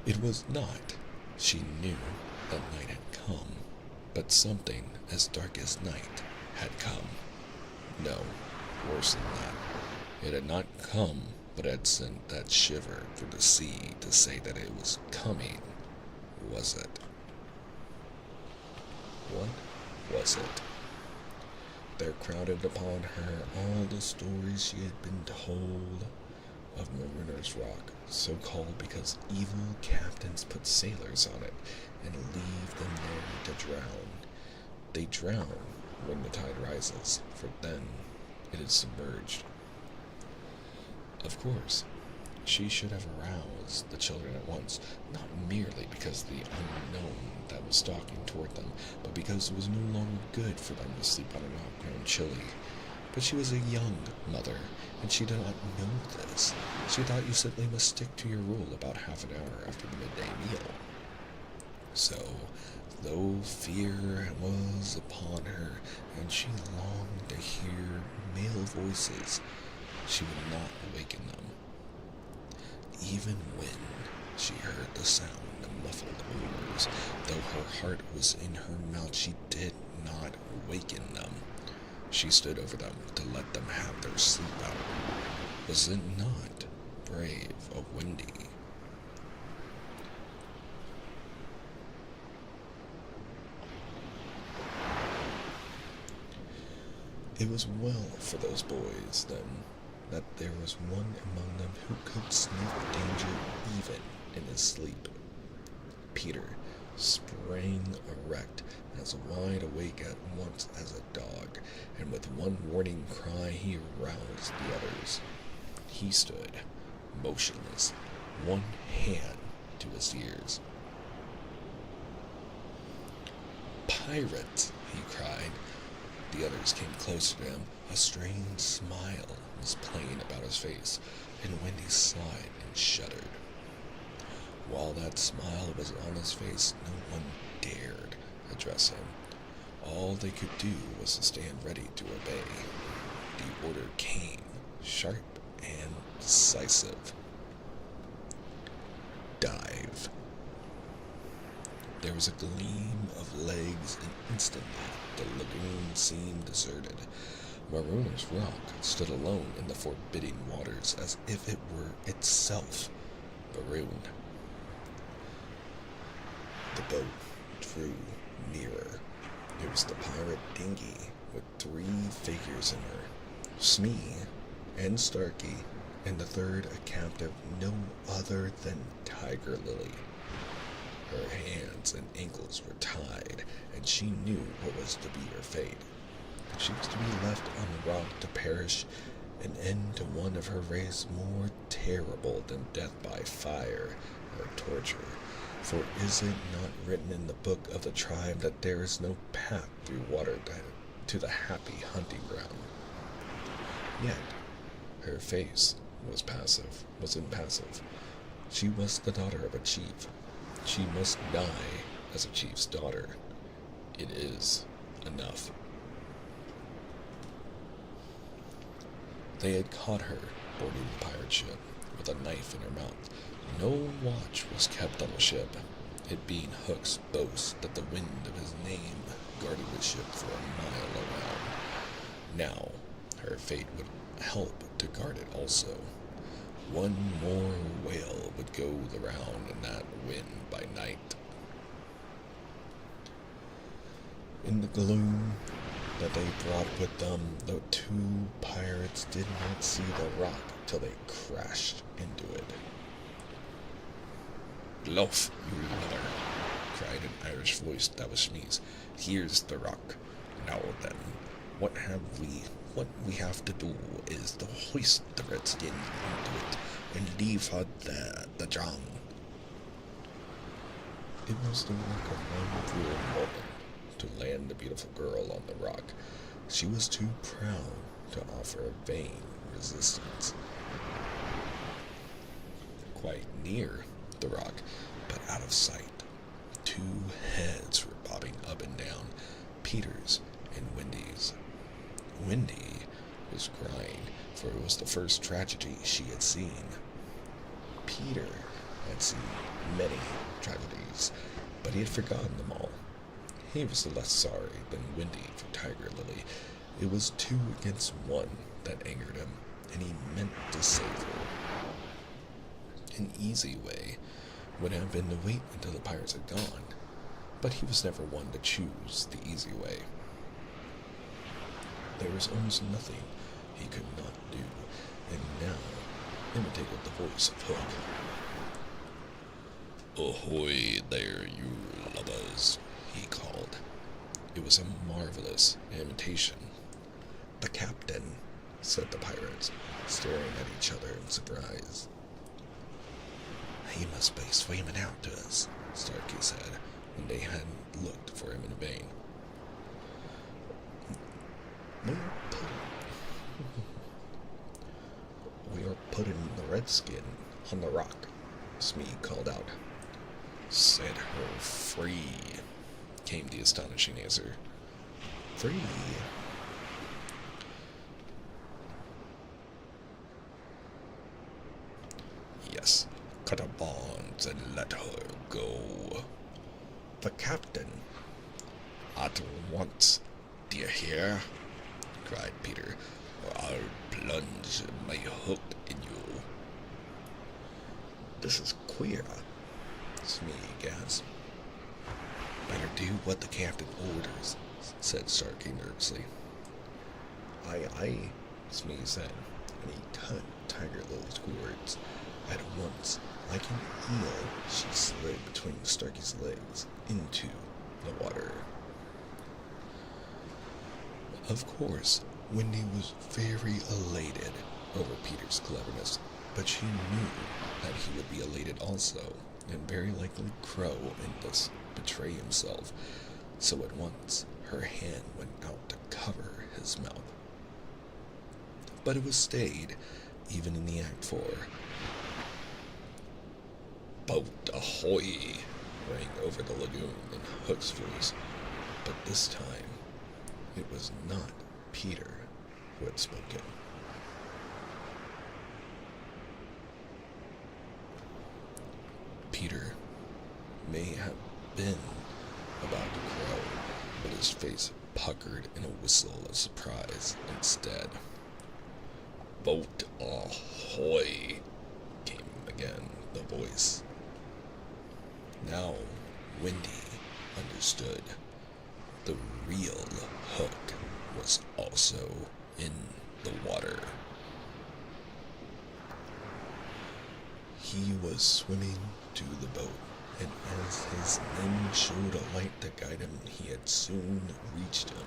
It was not, she knew, that night had come, but something as dark as night had come. No, worse than that. It had not come, but had sent that shiver through the sea to say that it was coming. Was it? What was it? There crowded upon her all the stories she had been told of Marooner's Rock, so called because evil captains put sailors on it and leave them there to drown. They drown when the tide rises, for then it is submerged. Of course, she should have aroused the children at once, not merely because of the unknown that was stalking toward them, but because it was no longer good for them to sleep on an outgrown chili. But she was a young mother, and she did not know this. She thought you simply must stick to your rule about half an hour after the midday meal. So, though fear was upon her, and she longed to hear male voices, she would not awaken them. Even when she heard the sound of muffled oars, though her heart was in her mouth, she did not waken them. She stood over them to let them have their sleep out. Was it not brave of Wendy? It was well for those boys, then, that there was one among them who could sniff danger even in his sleep. Peter sprang erect, as wide awake at once as a dog, and with one warning cry he aroused the others. He stood, motionless, one hand to his ears. "Pirates!" he cried. The others came close to him. A strange smile was playing about his face, and Wendy sighed and shuddered. While that smile was on his face, no one dared address him. All they could do was to stand ready to obey. The order came, sharp and decisive. Dive. There was a gleam of legs, and instantly the lagoon seemed deserted. Marooner's Rock stood alone in the forbidding waters, as if it were itself marooned. The boat drew nearer. It was the pirate dinghy with 3 figures in her. Smee and Starkey, and the third a captive no other than Tiger Lily. Her hands and ankles were tied, and she knew what was to be her fate. She was to be left on the rock to perish, an end to one of her race more terrible than death by fire or torture. For is it not written in the book of the tribe that there is no path through water to the happy hunting ground? Yet her face was impassive. She was the daughter of a chief. She must die as a chief's daughter. It is enough. They had caught her boarding the pirate ship with a knife in her mouth. No watch was kept on the ship, it being Hook's boast that the wind of his name guarded the ship for a mile around. Now, her fate would help to guard it also. One more whale would go the round in that wind by night. In the gloom that they brought with them, the 2 pirates did not see the rock till they crashed into it. "Bluff, you mother!" cried an Irish voice that was Smee's. "Here's the rock. Now then, what we have to do is to hoist the redskins into it and leave her there to drown." It was the work of one cruel woman to land the beautiful girl on the rock. She was too proud to offer a vain resistance. Quite near the rock, but out of sight, 2 heads were bobbing up and down, Peter's and Wendy's. Wendy was crying, for it was the first tragedy she had seen. Peter had seen many tragedies, but he had forgotten them all. He was less sorry than Wendy for Tiger Lily. It was 2 against 1 that angered him, and he meant to save her. An easy way would have been to wait until the pirates had gone, but he was never one to choose the easy way. There was almost nothing he could not do, and now imitated the voice of Hook. "Ahoy there, you lubbers," he called. It was a marvelous imitation. "The captain," said the pirates, staring at each other in surprise. "He must be swimming out to us," Starkey said, when they had looked for him in vain. We are putting the redskin on the rock," Smee called out. "Set her free," came the astonishing answer. "Free?" "Yes, cut her bonds and let her go." "The captain." "At once, do you hear?" cried Peter, "or I'll plunge my hook in you." "This is queer," Smee gasped. "Better do what the captain orders," said Starkey nervously. "Aye, aye," Smee said, and he cut Tiger Lily's cords. At once, like an eel, she slid between Starkey's legs into the water. Of course, Wendy was very elated over Peter's cleverness, but she knew that he would be elated also, and very likely crow and thus betray himself. So at once her hand went out to cover his mouth. But it was stayed, even in the act, for "Boat ahoy!" rang over the lagoon in Hook's voice, but this time it was not Peter who had spoken. Peter may have been about to crow, but his face puckered in a whistle of surprise instead. "Boat ahoy!" came again the voice. Now Wendy understood. The real Hook was also in the water. He was swimming to the boat, and as his men showed a light to guide him, he had soon reached him.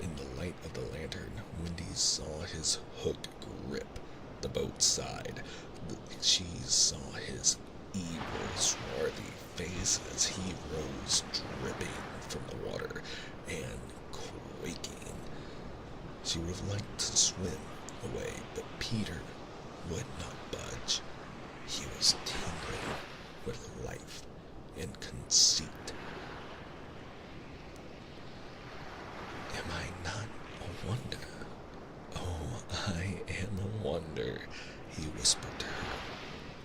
In the light of the lantern, Wendy saw his hook grip the boat's side. She saw his evil, swarthy face as he rose, dripping from the water and quaking. She would have liked to swim away, but Peter would not budge. He was tingling with life and conceit. Am I not a wonder? Oh, I am a wonder, he whispered to her.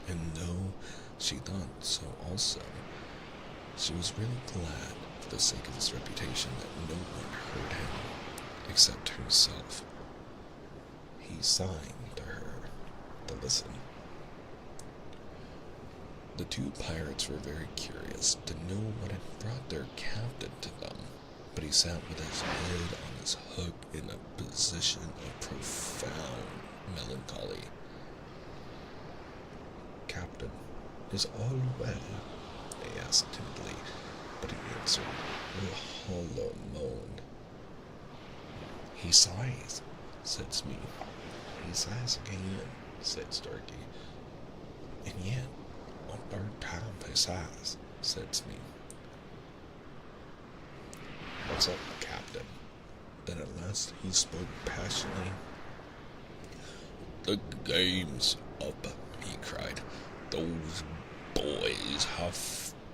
And though she thought so also, she was really glad, for the sake of his reputation, that no one heard him except herself. He signed to her to listen. The two pirates were very curious to know what had brought their captain to them, but he sat with his head on his hook in a position of profound melancholy. Captain, is all well? They asked timidly, but he answered with a hollow moan. He sighs, said Smee. He sighs again, said Starkey. And yet, on third time he sighs, said Smee. What's up, Captain? Then at last he spoke passionately. The game's up, he cried. Those boys have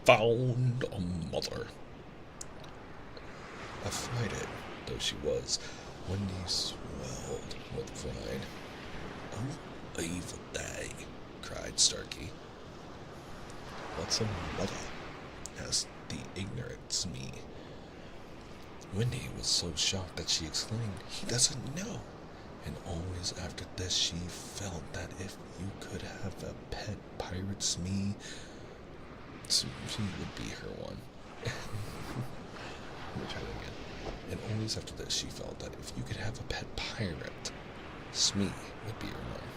found a mother. Affrighted though she was, Wendy swelled with pride. Oh, evil day, cried Starkey. What's a mother? Asked the ignorant Smee. Wendy was so shocked that she exclaimed, He doesn't know. And always after this she felt that if you could have a pet pirate Smee, she would be her one. Let me try that again. And always after this she felt that if you could have a pet pirate, Smee would be her one.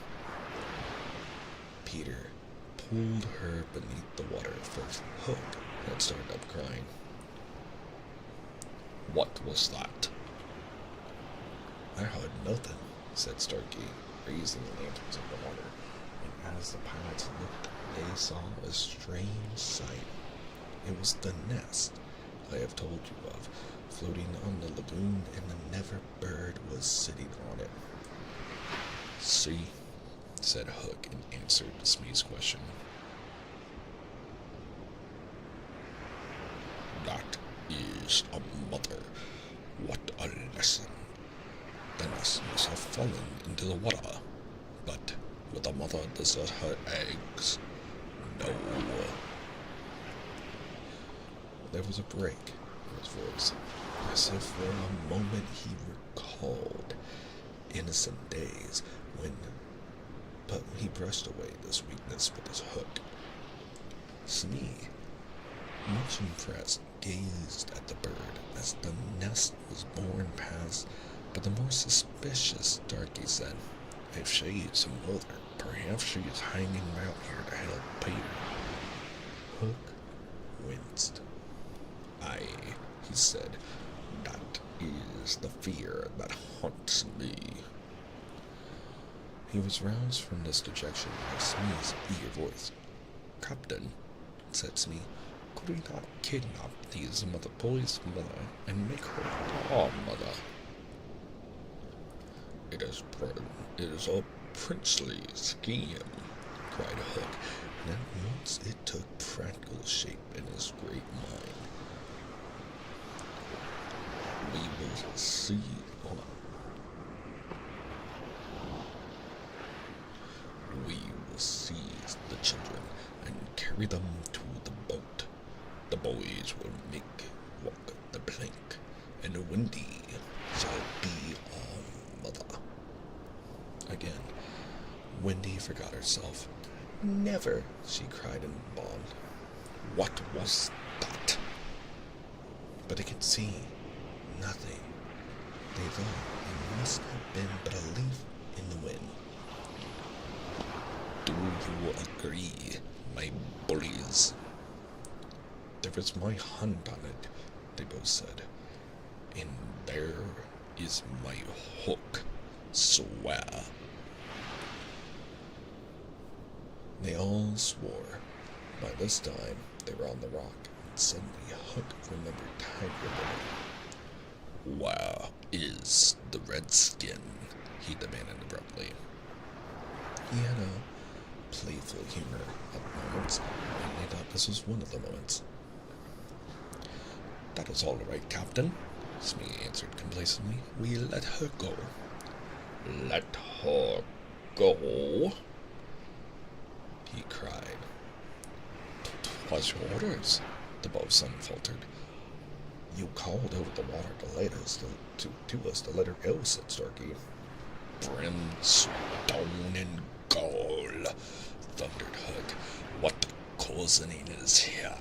Peter pulled her beneath the water, for Hook had started up crying. What was that? I heard nothing, said Starkey, raising the lanterns of the water, and as the pirates looked, they saw a strange sight. It was the nest I have told you of, floating on the lagoon, and the never bird was sitting on it. See, said Hook in answer to Smee's question. That is a mother. What a lesson. The nest must have fallen into the water, but will the mother desert her eggs? No. There was a break in his voice, as if for a moment he recalled innocent days but he brushed away this weakness with his hook. Smee, much impressed, gazed at the bird as the nest was borne past, but the more suspicious Starkey said, If she is a mother, perhaps she is hanging out here to help Peter. Hook winced. Aye, he said, that is the fear that haunts me. He was roused from this dejection by Smee's eager voice. Captain, said Smee, could we not kidnap these boys' mother and make her our mother? It is a princely scheme, cried Hook, and at once it took practical shape in his great mind. We will see. We will seize the children and carry them to the boat. The boys will walk the plank, and Wendy shall be our mother. Again, Wendy forgot herself. Never, she cried in bond. What was that? but they could see nothing. They thought it must have been but a leaf in the wind. Do you agree, my bullies? There is my hand on it, they both said. And there is my hook, swear. They all swore. By this time, they were on the rock, and suddenly Hook remembered Tiger Lily. Where is the redskin? He demanded abruptly. He had a playful humor at moments, and they thought this was one of the moments. That is all right, Captain, Smee answered complacently. We let her go. Let her go? He cried. "'Twas your orders," the boatswain faltered. "You called over the water to let us to let her go," said Starkey. "Brimstone and gall," thundered Hook. "What cozening is here?"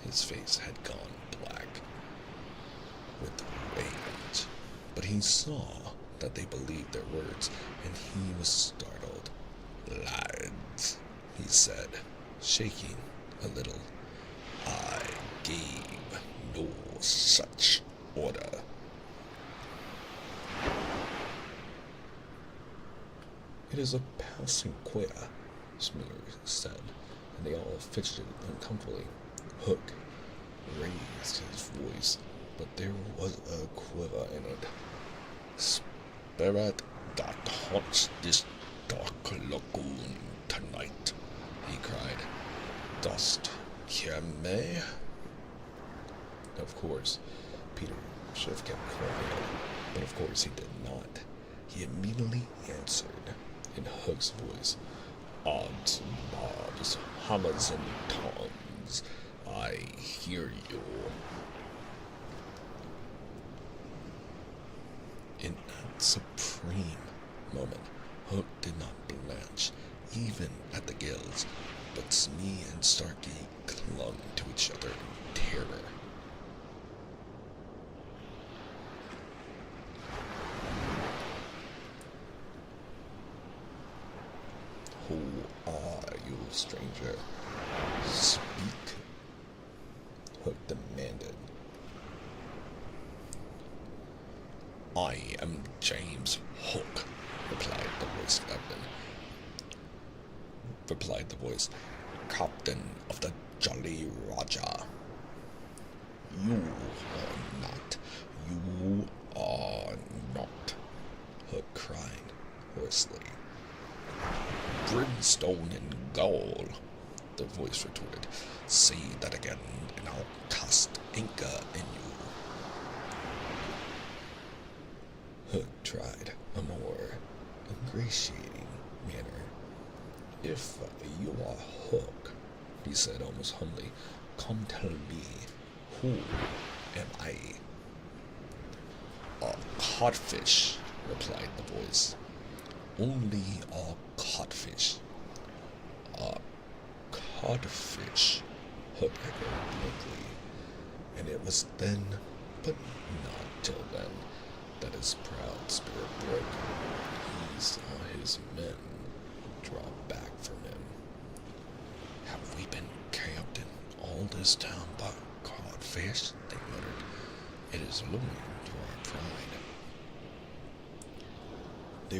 His face had gone black with rage, but he saw that they believed their words, and he was startled. "Lads," he said, shaking a little, "I gave no such order." "It is a passing queer," Smear said, and they all fidgeted uncomfortably. Hook raised his voice, but there was a quiver in it. "Spirit that haunts this dark lagoon tonight," he cried. "Dost hear me?" Of course, Peter should have kept quiet, but of course he did not. He immediately answered in Hook's voice, "Odds, bobs, hammers, and tongs, I hear you." In that supreme moment, Hook did not blanch, even at the gills, but Smee and Starkey clung to each other in terror. "Who are you, stranger? Speak," Hook demanded. "I am James Hook," replied the voice, "Captain of the Jolly Roger." "You are not. You are not," Hook cried hoarsely. "Brimstone and gall," the voice retorted. "Say that again, and I'll cast anchor in you." Hook tried a more ingratiating manner. "If you are Hook," he said almost humbly, "come tell me, who am I?" "A codfish," replied the voice. "Only a codfish." "A codfish," Hook echoed blankly, and it was then, but not till then, that his proud spirit broke. He saw his men draw back from him. "Have we been camped in all this town by codfish?" they muttered. "It is looming to our pride." They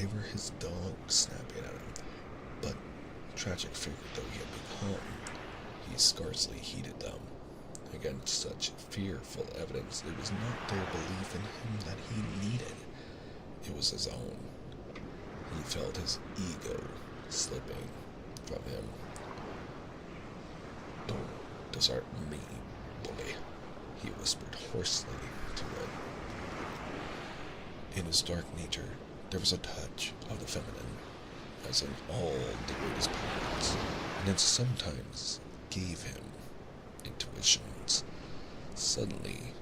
were his dogs snapping at him, but, tragic figure though he had become, he scarcely heeded them. Against such fearful evidence, it was not their belief in him that he needed. It was his own. He felt his ego slipping from him. "Don't desert me, bully," he whispered hoarsely to him. In his dark nature, there was a touch of the feminine, as in all the greatest pirates, and it sometimes gave him intuitions. Suddenly,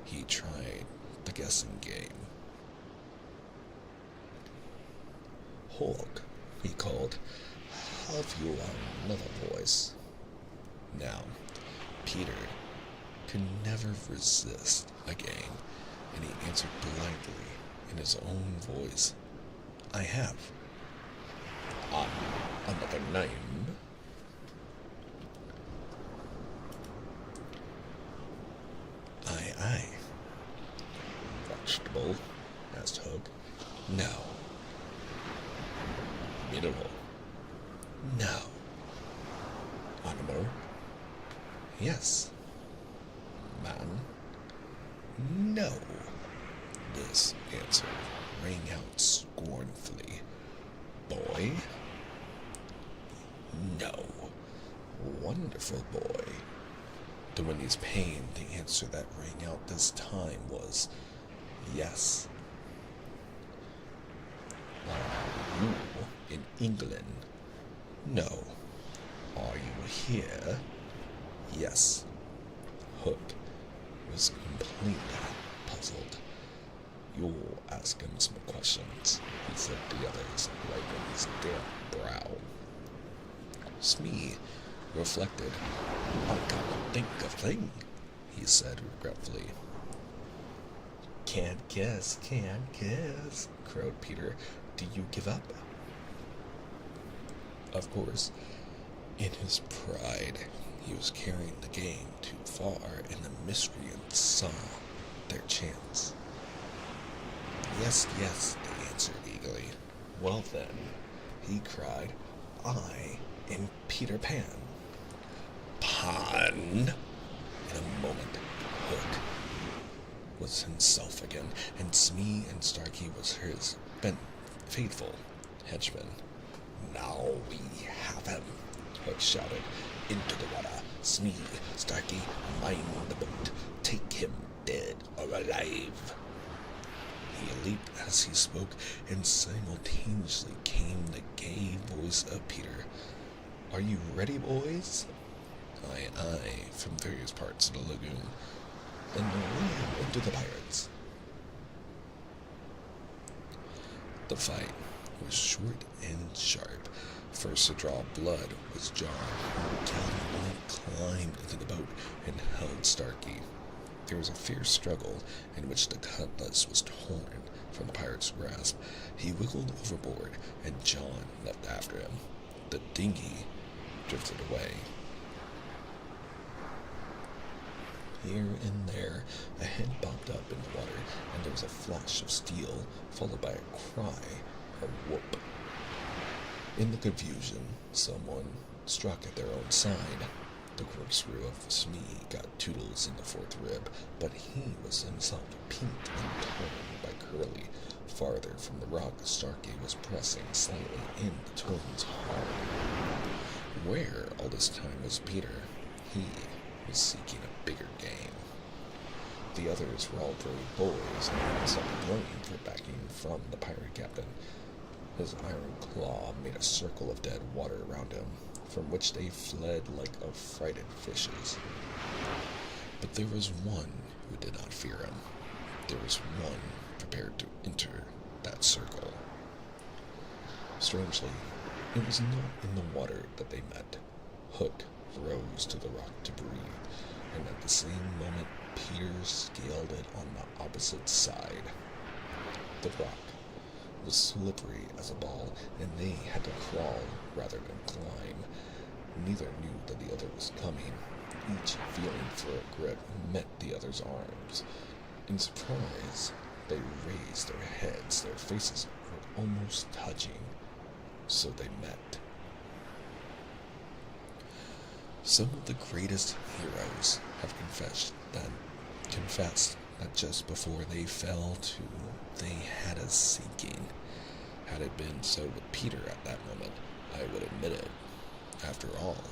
he tried the guessing game. "Hook," he called, "have you another voice?" Now, Peter could never resist a game, and he answered blindly in his own voice, I have. Another name? Aye. Vegetable? Asked Hook. No. Mineral? No. Animal? Yes. Man? No. This answer rang out scornfully. Boy? No. Wonderful boy. To Wendy's pain, the answer that rang out this time was yes. Are you in England? No. Are you here? Yes. Hook was completely puzzled. You'll ask him some questions, he said to the others, wiping his damp brow. Smee reflected. I can't think of thing, he said regretfully. Can't guess, crowed Peter. Do you give up? Of course, in his pride, he was carrying the game too far, and the miscreants saw their chance. Yes, they answered eagerly. Well then, he cried, I am Peter Pan. Pan? In a moment, Hook was himself again, and Smee and Starkey was his faithful henchmen. Now we have him, Hook shouted. Into the water. Smee, Starkey, mind the boat. Take him dead or alive. He leaped as he spoke, and simultaneously came the gay voice of Peter. Are you ready, boys? Aye, from various parts of the lagoon. Then ram into the pirates. The fight was short and sharp. First to draw blood was John, who gallantly climbed into the boat and held Starkey. There was a fierce struggle in which the cutlass was torn from the pirate's grasp. He wiggled overboard, and John leapt after him. The dinghy drifted away. Here and there, a head bobbed up in the water, and there was a flash of steel, followed by a cry, a whoop. In the confusion, someone struck at their own side. The corkscrew of Smee got Toodles in the fourth rib, but he was himself pinked and torn by Curly. Farther from the rock, Starkey was pressing slightly in the Toad's hard. Where all this time was Peter? He was seeking a bigger game. The others were all brave boys, and had some blame for backing from the pirate captain. His iron claw made a circle of dead water around him, from which they fled like affrighted fishes. But there was one who did not fear him. There was one prepared to enter that circle. Strangely, it was not in the water that they met. Hook rose to the rock to breathe, and at the same moment Peter scaled it on the opposite side. The rock was slippery as a ball, and they had to crawl rather than climb. Neither knew that the other was coming. Each feeling for a grip met the other's arms. In surprise, they raised their heads. Their faces were almost touching, so they met. Some of the greatest heroes have confessed that just before they fell to, they had a sinking. Had it been so with Peter at that moment, I would admit it. After all,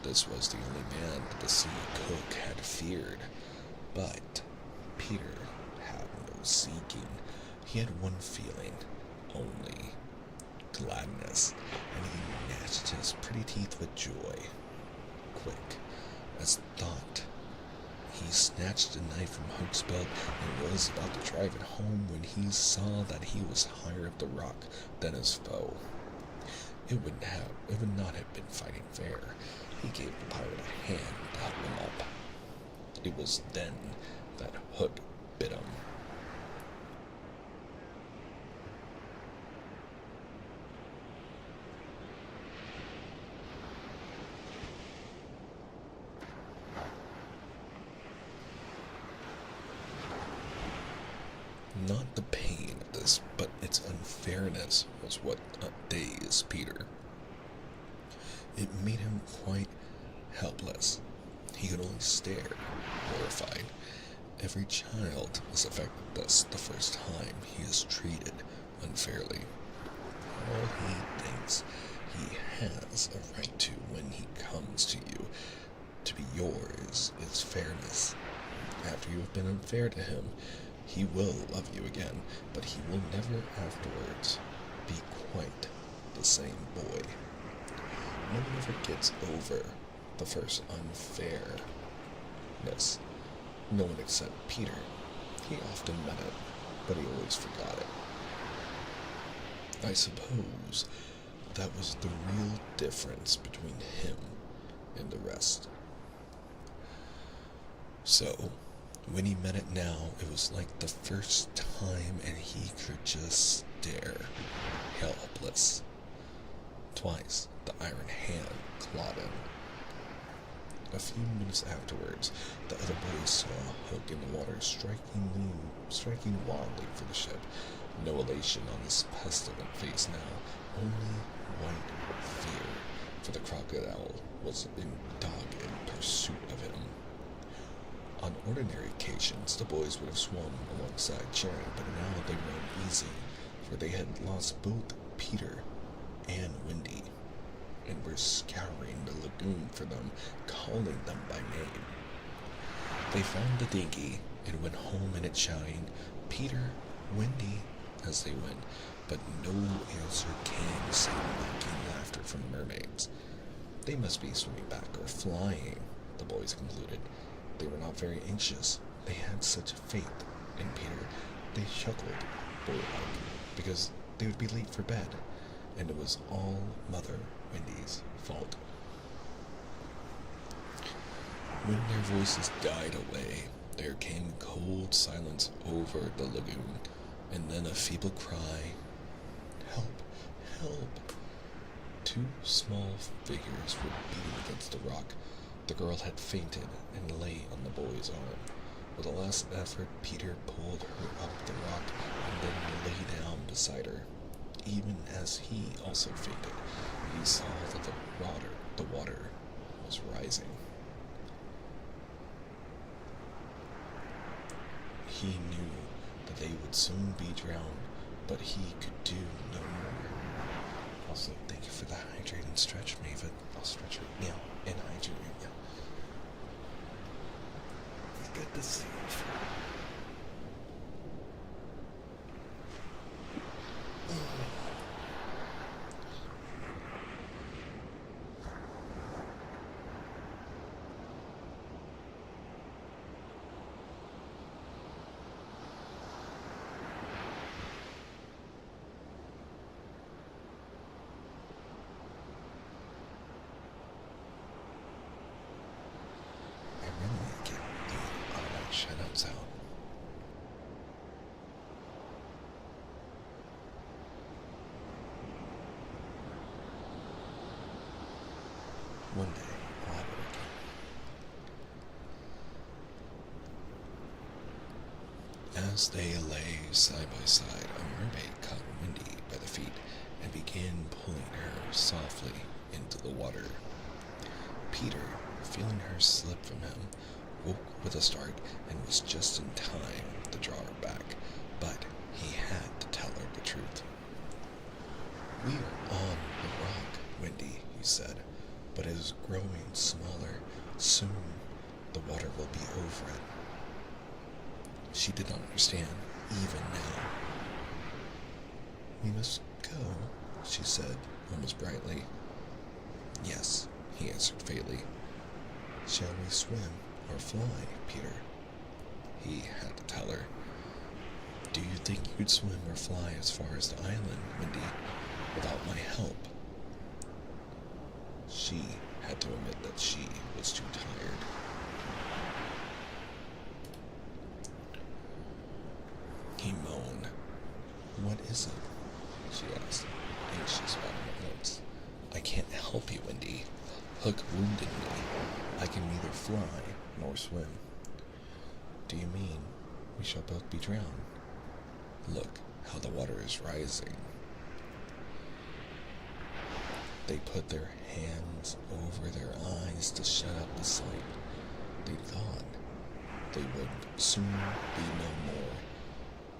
this was the only man that the sea cook had feared. But Peter had no sinking. He had one feeling only: gladness, and he gnashed his pretty teeth with joy. Quick as thought, he snatched a knife from Hook's belt and was about to drive it home when he saw that he was higher up the rock than his foe. It would not have been fighting fair. He gave the pirate a hand to help him up. It was then that Hook bit him. Not the pain of this, but its unfairness was what dazed Peter. It made him quite helpless. He could only stare, horrified. Every child is affected thus the first time he is treated unfairly. All he thinks he has a right to when he comes to you, to be yours, is fairness. After you have been unfair to him, he will love you again, but he will never afterwards be quite the same boy. No one ever gets over the first unfairness. No one except Peter. He often meant it, but he always forgot it. I suppose that was the real difference between him and the rest. So, when he meant it now, it was like the first time, and he could just stare, helpless. Twice, the iron hand clawed him. A few minutes afterwards, the other boys saw Hook in the water striking wildly for the ship. No elation on his pestilent face now, only white fear, for the crocodile was in dogged pursuit of him. On ordinary occasions, the boys would have swum alongside cheering, but now they rode easy, for they had lost both Peter and WEndy, and were scouring the lagoon for them, calling them by name. They found the dinghy and went home in it, shouting, "Peter, WEndy," as they went, but no answer came save mocking laughter from the mermaids. They must be swimming back or flying, the boys concluded. They were not very anxious. They had such faith in Peter. They chuckled, boy-like, because they would be late for bed, and it was all Mother WEndy's fault. When their voices died away, there came cold silence over the lagoon, and then a feeble cry, "Help! Help!" Two small figures were beating against the rock. The girl had fainted and lay on the boy's arm. With a last effort, Peter pulled her up the rock and then lay down beside her. Even as he also fainted, he saw that the water was rising. He knew that they would soon be drowned, but he could do no more. Also, thank you for the hydrate and stretch, Maven. I'll stretch right now and hydrate right now. It's good to see you. Shutouts out. One day, I'll have it again. As they lay side by side, a mermaid caught WEndy by the feet and began pulling her softly into the water. Peter, feeling her slip from him, woke with a start and was just in time to draw her back, but he had to tell her the truth. "We are on the rock, WEndy," he said, "but it is growing smaller. Soon the water will be over it." She did not understand, even now. "We must go," she said, almost brightly. "Yes," he answered faintly. "Shall we swim or fly, Peter?" He had to tell her. "Do you think you could swim or fly as far as the island, WEndy, without my help?" She had to admit that she was too tired. What is it? She asked, anxious about her notes. I can't help you, Wendy. Hook wounded me. I can neither fly nor swim. Do you mean we shall both be drowned? Look how the water is rising. They put their hands over their eyes to shut out the sight. They thought they would soon be no more.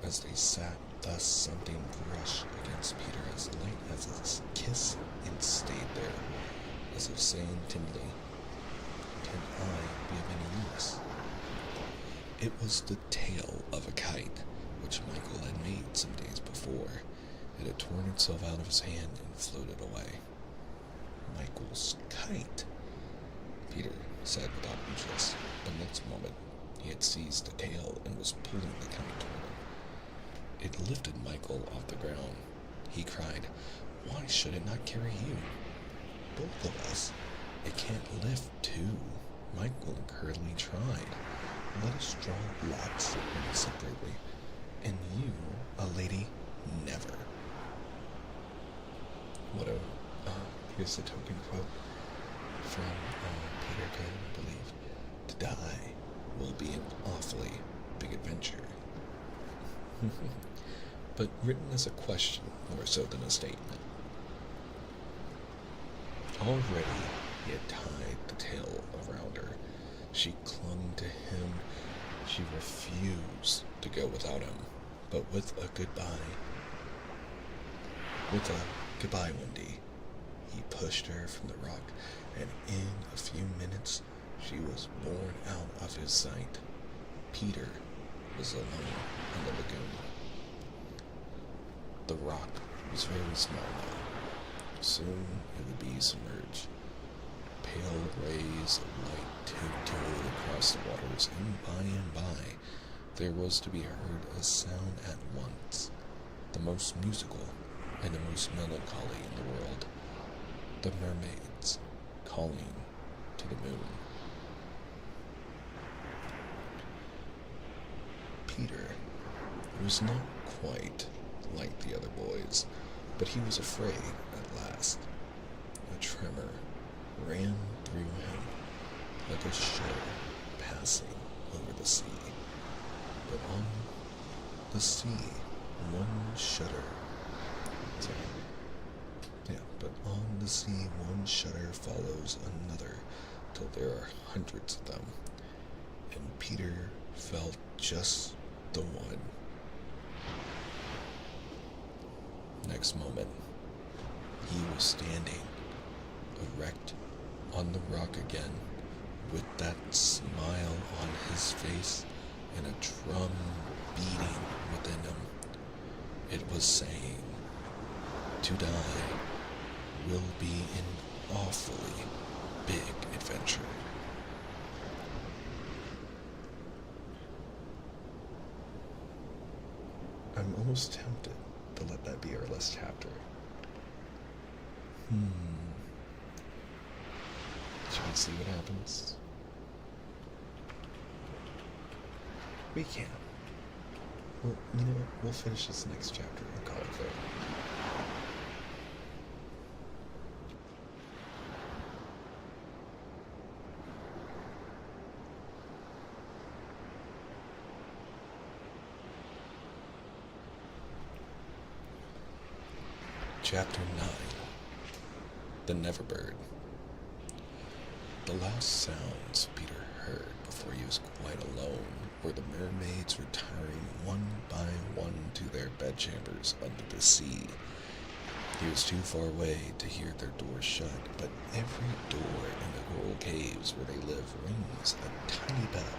As they sat thus, something brushed against Peter as light as his kiss and stayed there, as if saying timidly, Can I be of any use? It was the tail of a kite, which Michael had made some days before. It had torn itself out of his hand and floated away. Michael's kite, Peter said without interest, but next moment he had seized the tail and was pulling the kite toward him. It lifted Michael off the ground. He cried, Why should it not carry you? Both of us. It can't lift two. Michael hurriedly tried. Let us draw lots separately. And you, a lady, never. What a, here's the token quote from Peter Good, I believe. To die will be an awfully big adventure. But written as a question more so than a statement. Already he had tied the tail around her. She clung to him. She refused to go without him. But with a goodbye, Wendy, he pushed her from the rock, and in a few minutes she was borne out of his sight. Peter was alone in the lagoon. The rock was very small now. Soon it would be submerged. Pale rays of light tiptoed across the waters, and by, there was to be heard a sound at once, the most musical and the most melancholy in the world, the mermaids calling to the moon. Peter was not quite like the other boys, but he was afraid at last. A tremor ran through him like a shudder passing over the sea. But on the sea, one shudder follows another till there are hundreds of them, and Peter felt just the one. Next moment, he was standing erect on the rock again, with that smile on his face and a drum beating within him. It was saying, to die will be an awfully big adventure. I'm almost tempted to let that be our last chapter. Should we see what happens? We can. Well, you know what? We'll finish this next chapter and call it fair. Chapter 9. The Neverbird. The last sounds Peter heard before he was quite alone were the mermaids retiring one by one to their bedchambers under the sea. He was too far away to hear their doors shut, but every door in the coral caves where they live rings a tiny bell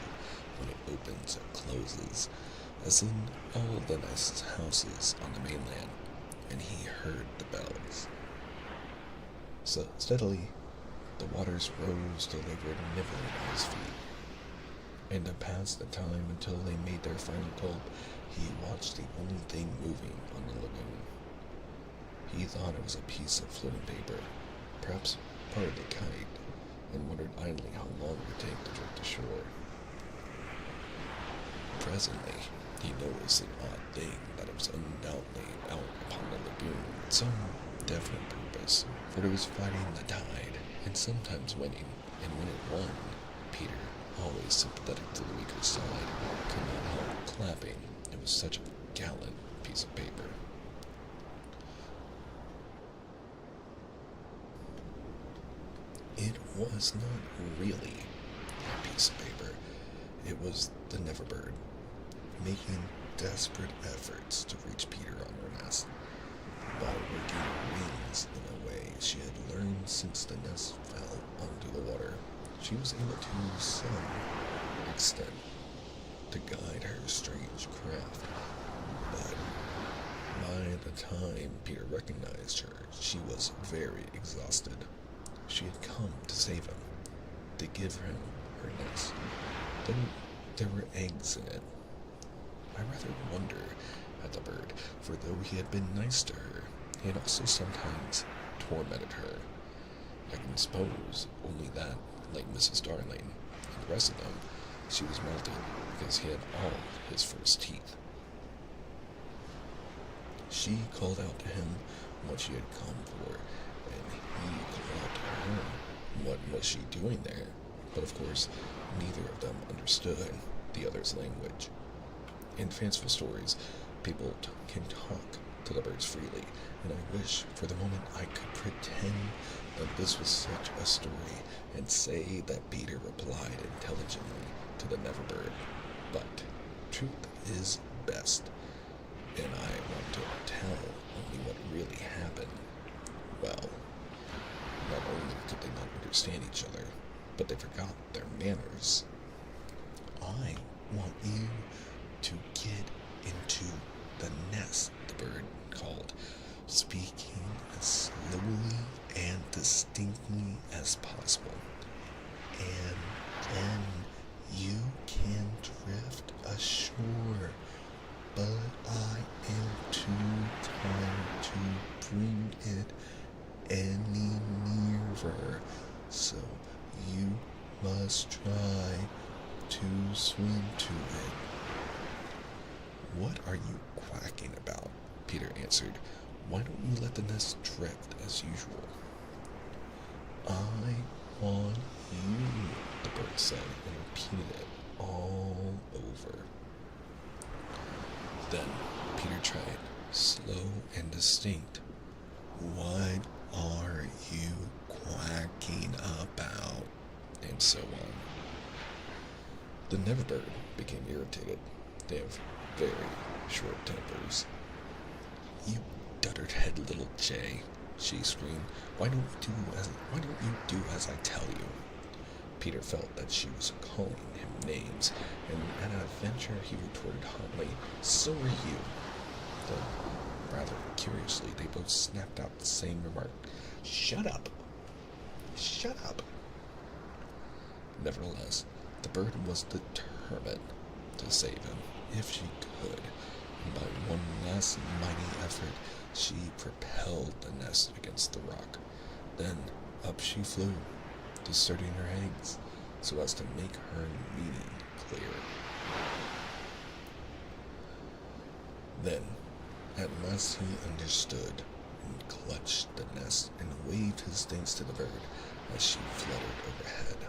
when it opens and closes, as in all the nice houses on the mainland, and he heard the bells. So steadily, the waters rose till they were nibbling at his feet. And to pass the time until they made their final gulp, he watched the only thing moving on the lagoon. He thought it was a piece of floating paper, perhaps part of the kite, and wondered idly how long it would take to drift ashore. Presently, He noticed an odd thing, that it was undoubtedly out upon the lagoon with some definite purpose, for it was fighting the tide, and sometimes winning, and when it won, Peter, always sympathetic to the weaker side, could not help clapping. It was such a gallant piece of paper. It was not really a piece of paper. It was the Neverbird, making desperate efforts to reach Peter on her nest. By working her wings in a way she had learned since the nest fell onto the water, she was able to some extent to guide her strange craft. But by the time Peter recognized her, she was very exhausted. She had come to save him, to give him her nest, though there were eggs in it. I rather wonder at the bird, for though he had been nice to her, he had also sometimes tormented her. I can suppose only that, like Mrs. Darling and the rest of them, she was melted because he had all his first teeth. She called out to him what she had come for, and he called out to her what was she doing there. But of course, neither of them understood the other's language. In fanciful stories, people can talk to the birds freely, and I wish for the moment I could pretend that this was such a story and say that Peter replied intelligently to the Neverbird. But truth is best, and I want to tell only what really happened. Well, not only did they not understand each other, but they forgot their manners. I want you to get into the nest, the bird called, speaking as slowly and distinctly as possible. And then you can drift ashore, but I am too tired to bring it any nearer, so you must try to swim to it. What are you quacking about? Peter answered. Why don't you let the nest drift as usual? I want you, the bird said, and repeated it all over. Then Peter tried, slow and distinct. What are you quacking about? And so on. The Neverbird became irritated. They have very short tempers. You duddered-head little jay, she screamed. Why don't you do as I tell you? Peter felt that she was calling him names, and at a venture he retorted hotly, so are you. Then, rather curiously, they both snapped out the same remark. Shut up! Shut up! Nevertheless, the bird was determined to save him, if she could, and by one last mighty effort, she propelled the nest against the rock. Then up she flew, deserting her eggs, so as to make her meaning clear. Then, at last he understood, and clutched the nest and waved his thanks to the bird as she fluttered overhead.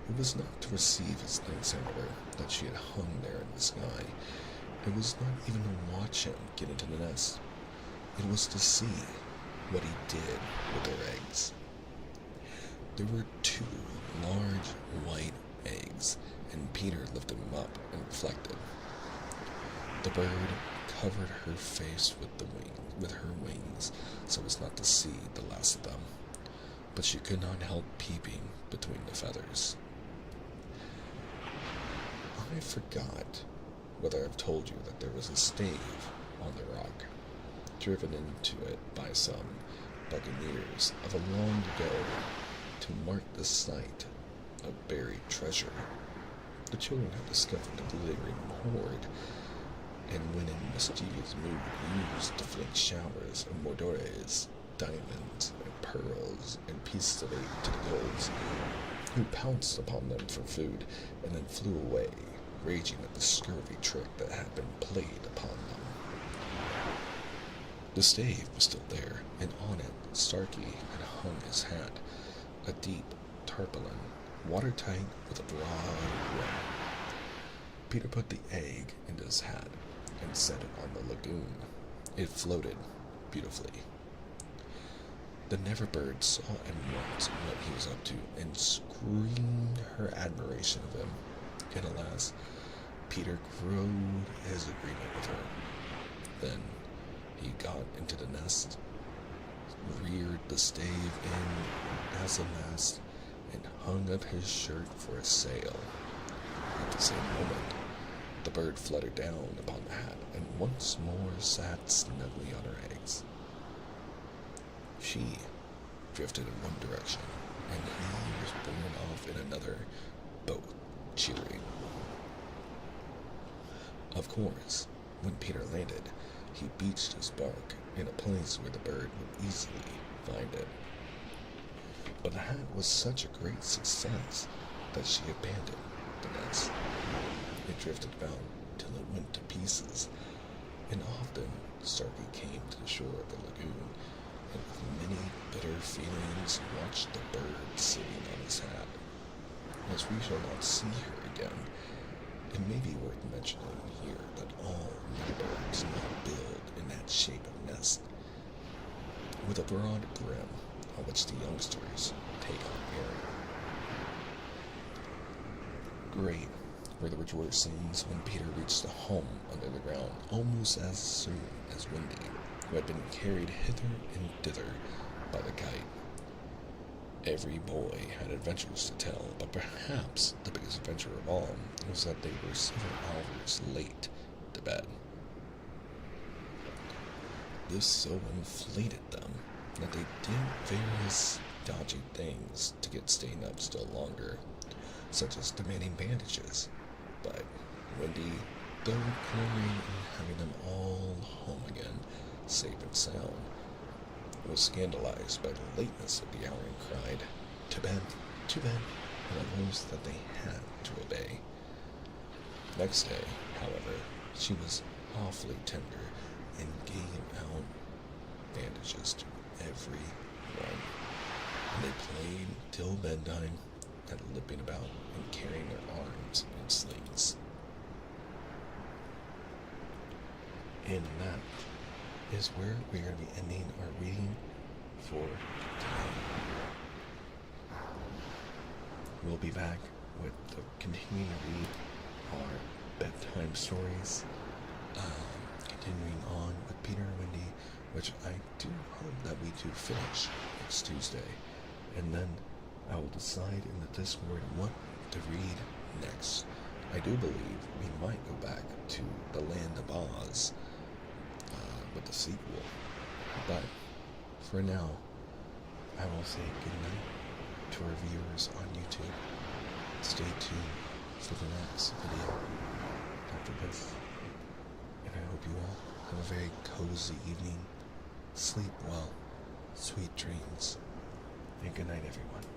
It was not to receive his thanks, however, that she had hung there in the sky. It was not even to watch him get into the nest. It was to see what he did with their eggs. There were 2 large white eggs, and Peter lifted them up and reflected. The bird covered her face with her wings, so as not to see the last of them, but she could not help peeping between the feathers. I forgot whether I've told you that there was a stave on the rock, driven into it by some buccaneers of a long ago to mark the site of buried treasure. The children had discovered the glittering hoard, and when in mischievous mood used to fling showers of moidores, diamonds, and pearls, and pieces of 8 to the gulls, who pounced upon them for food and then flew away raging at the scurvy trick that had been played upon them. The stave was still there, and on it Starkey had hung his hat, a deep tarpaulin, watertight with a broad rim. Peter put the egg into his hat and set it on the lagoon. It floated beautifully. The Neverbird saw at once what he was up to and screamed her admiration of him. And alas, Peter crowed his agreement with her. Then he got into the nest, reared the stave in as a mast, and hung up his shirt for a sail. At the same moment, the bird fluttered down upon the hat and once more sat snugly on her eggs. She drifted in one direction, and he was borne off in another, both cheering. Of course, when Peter landed, he beached his bark in a place where the bird would easily find it. But the hat was such a great success that she abandoned the nest. It drifted about till it went to pieces, and often Starkey came to the shore of the lagoon, and with many bitter feelings watched the bird sitting on his hat. As we shall not see her again, it may be worth mentioning here that all birds now build in that shape of nest, with a broad brim on which the youngsters take on air. Great were the rejoicings when Peter reached the home under the ground almost as soon as WEndy, who had been carried hither and thither by the kite. Every boy had adventures to tell, but perhaps the biggest adventure of all was that they were several hours late to bed. This so inflated them that they did various dodgy things to get staying up still longer, such as demanding bandages. But WEndy, though glorying in having them all home again, safe and sound, was scandalized by the lateness of the hour and cried, to bed, in a voice that they had to obey. Next day, however, she was awfully tender and gave out bandages to every one. And they played till bedtime at limping about and carrying their arms in slings. And that is where we are going to be ending our reading for today. We'll be back with the continuing to read our bedtime stories, continuing on with Peter and WEndy, which I do hope that we do finish next Tuesday. And then I will decide in the Discord what to read next. I do believe we might go back to the Land of Oz with the sequel. But for now, I will say goodnight to our viewers on YouTube. Stay tuned for the next video after this. And I hope you all have a very cozy evening. Sleep well, sweet dreams, and good night, everyone.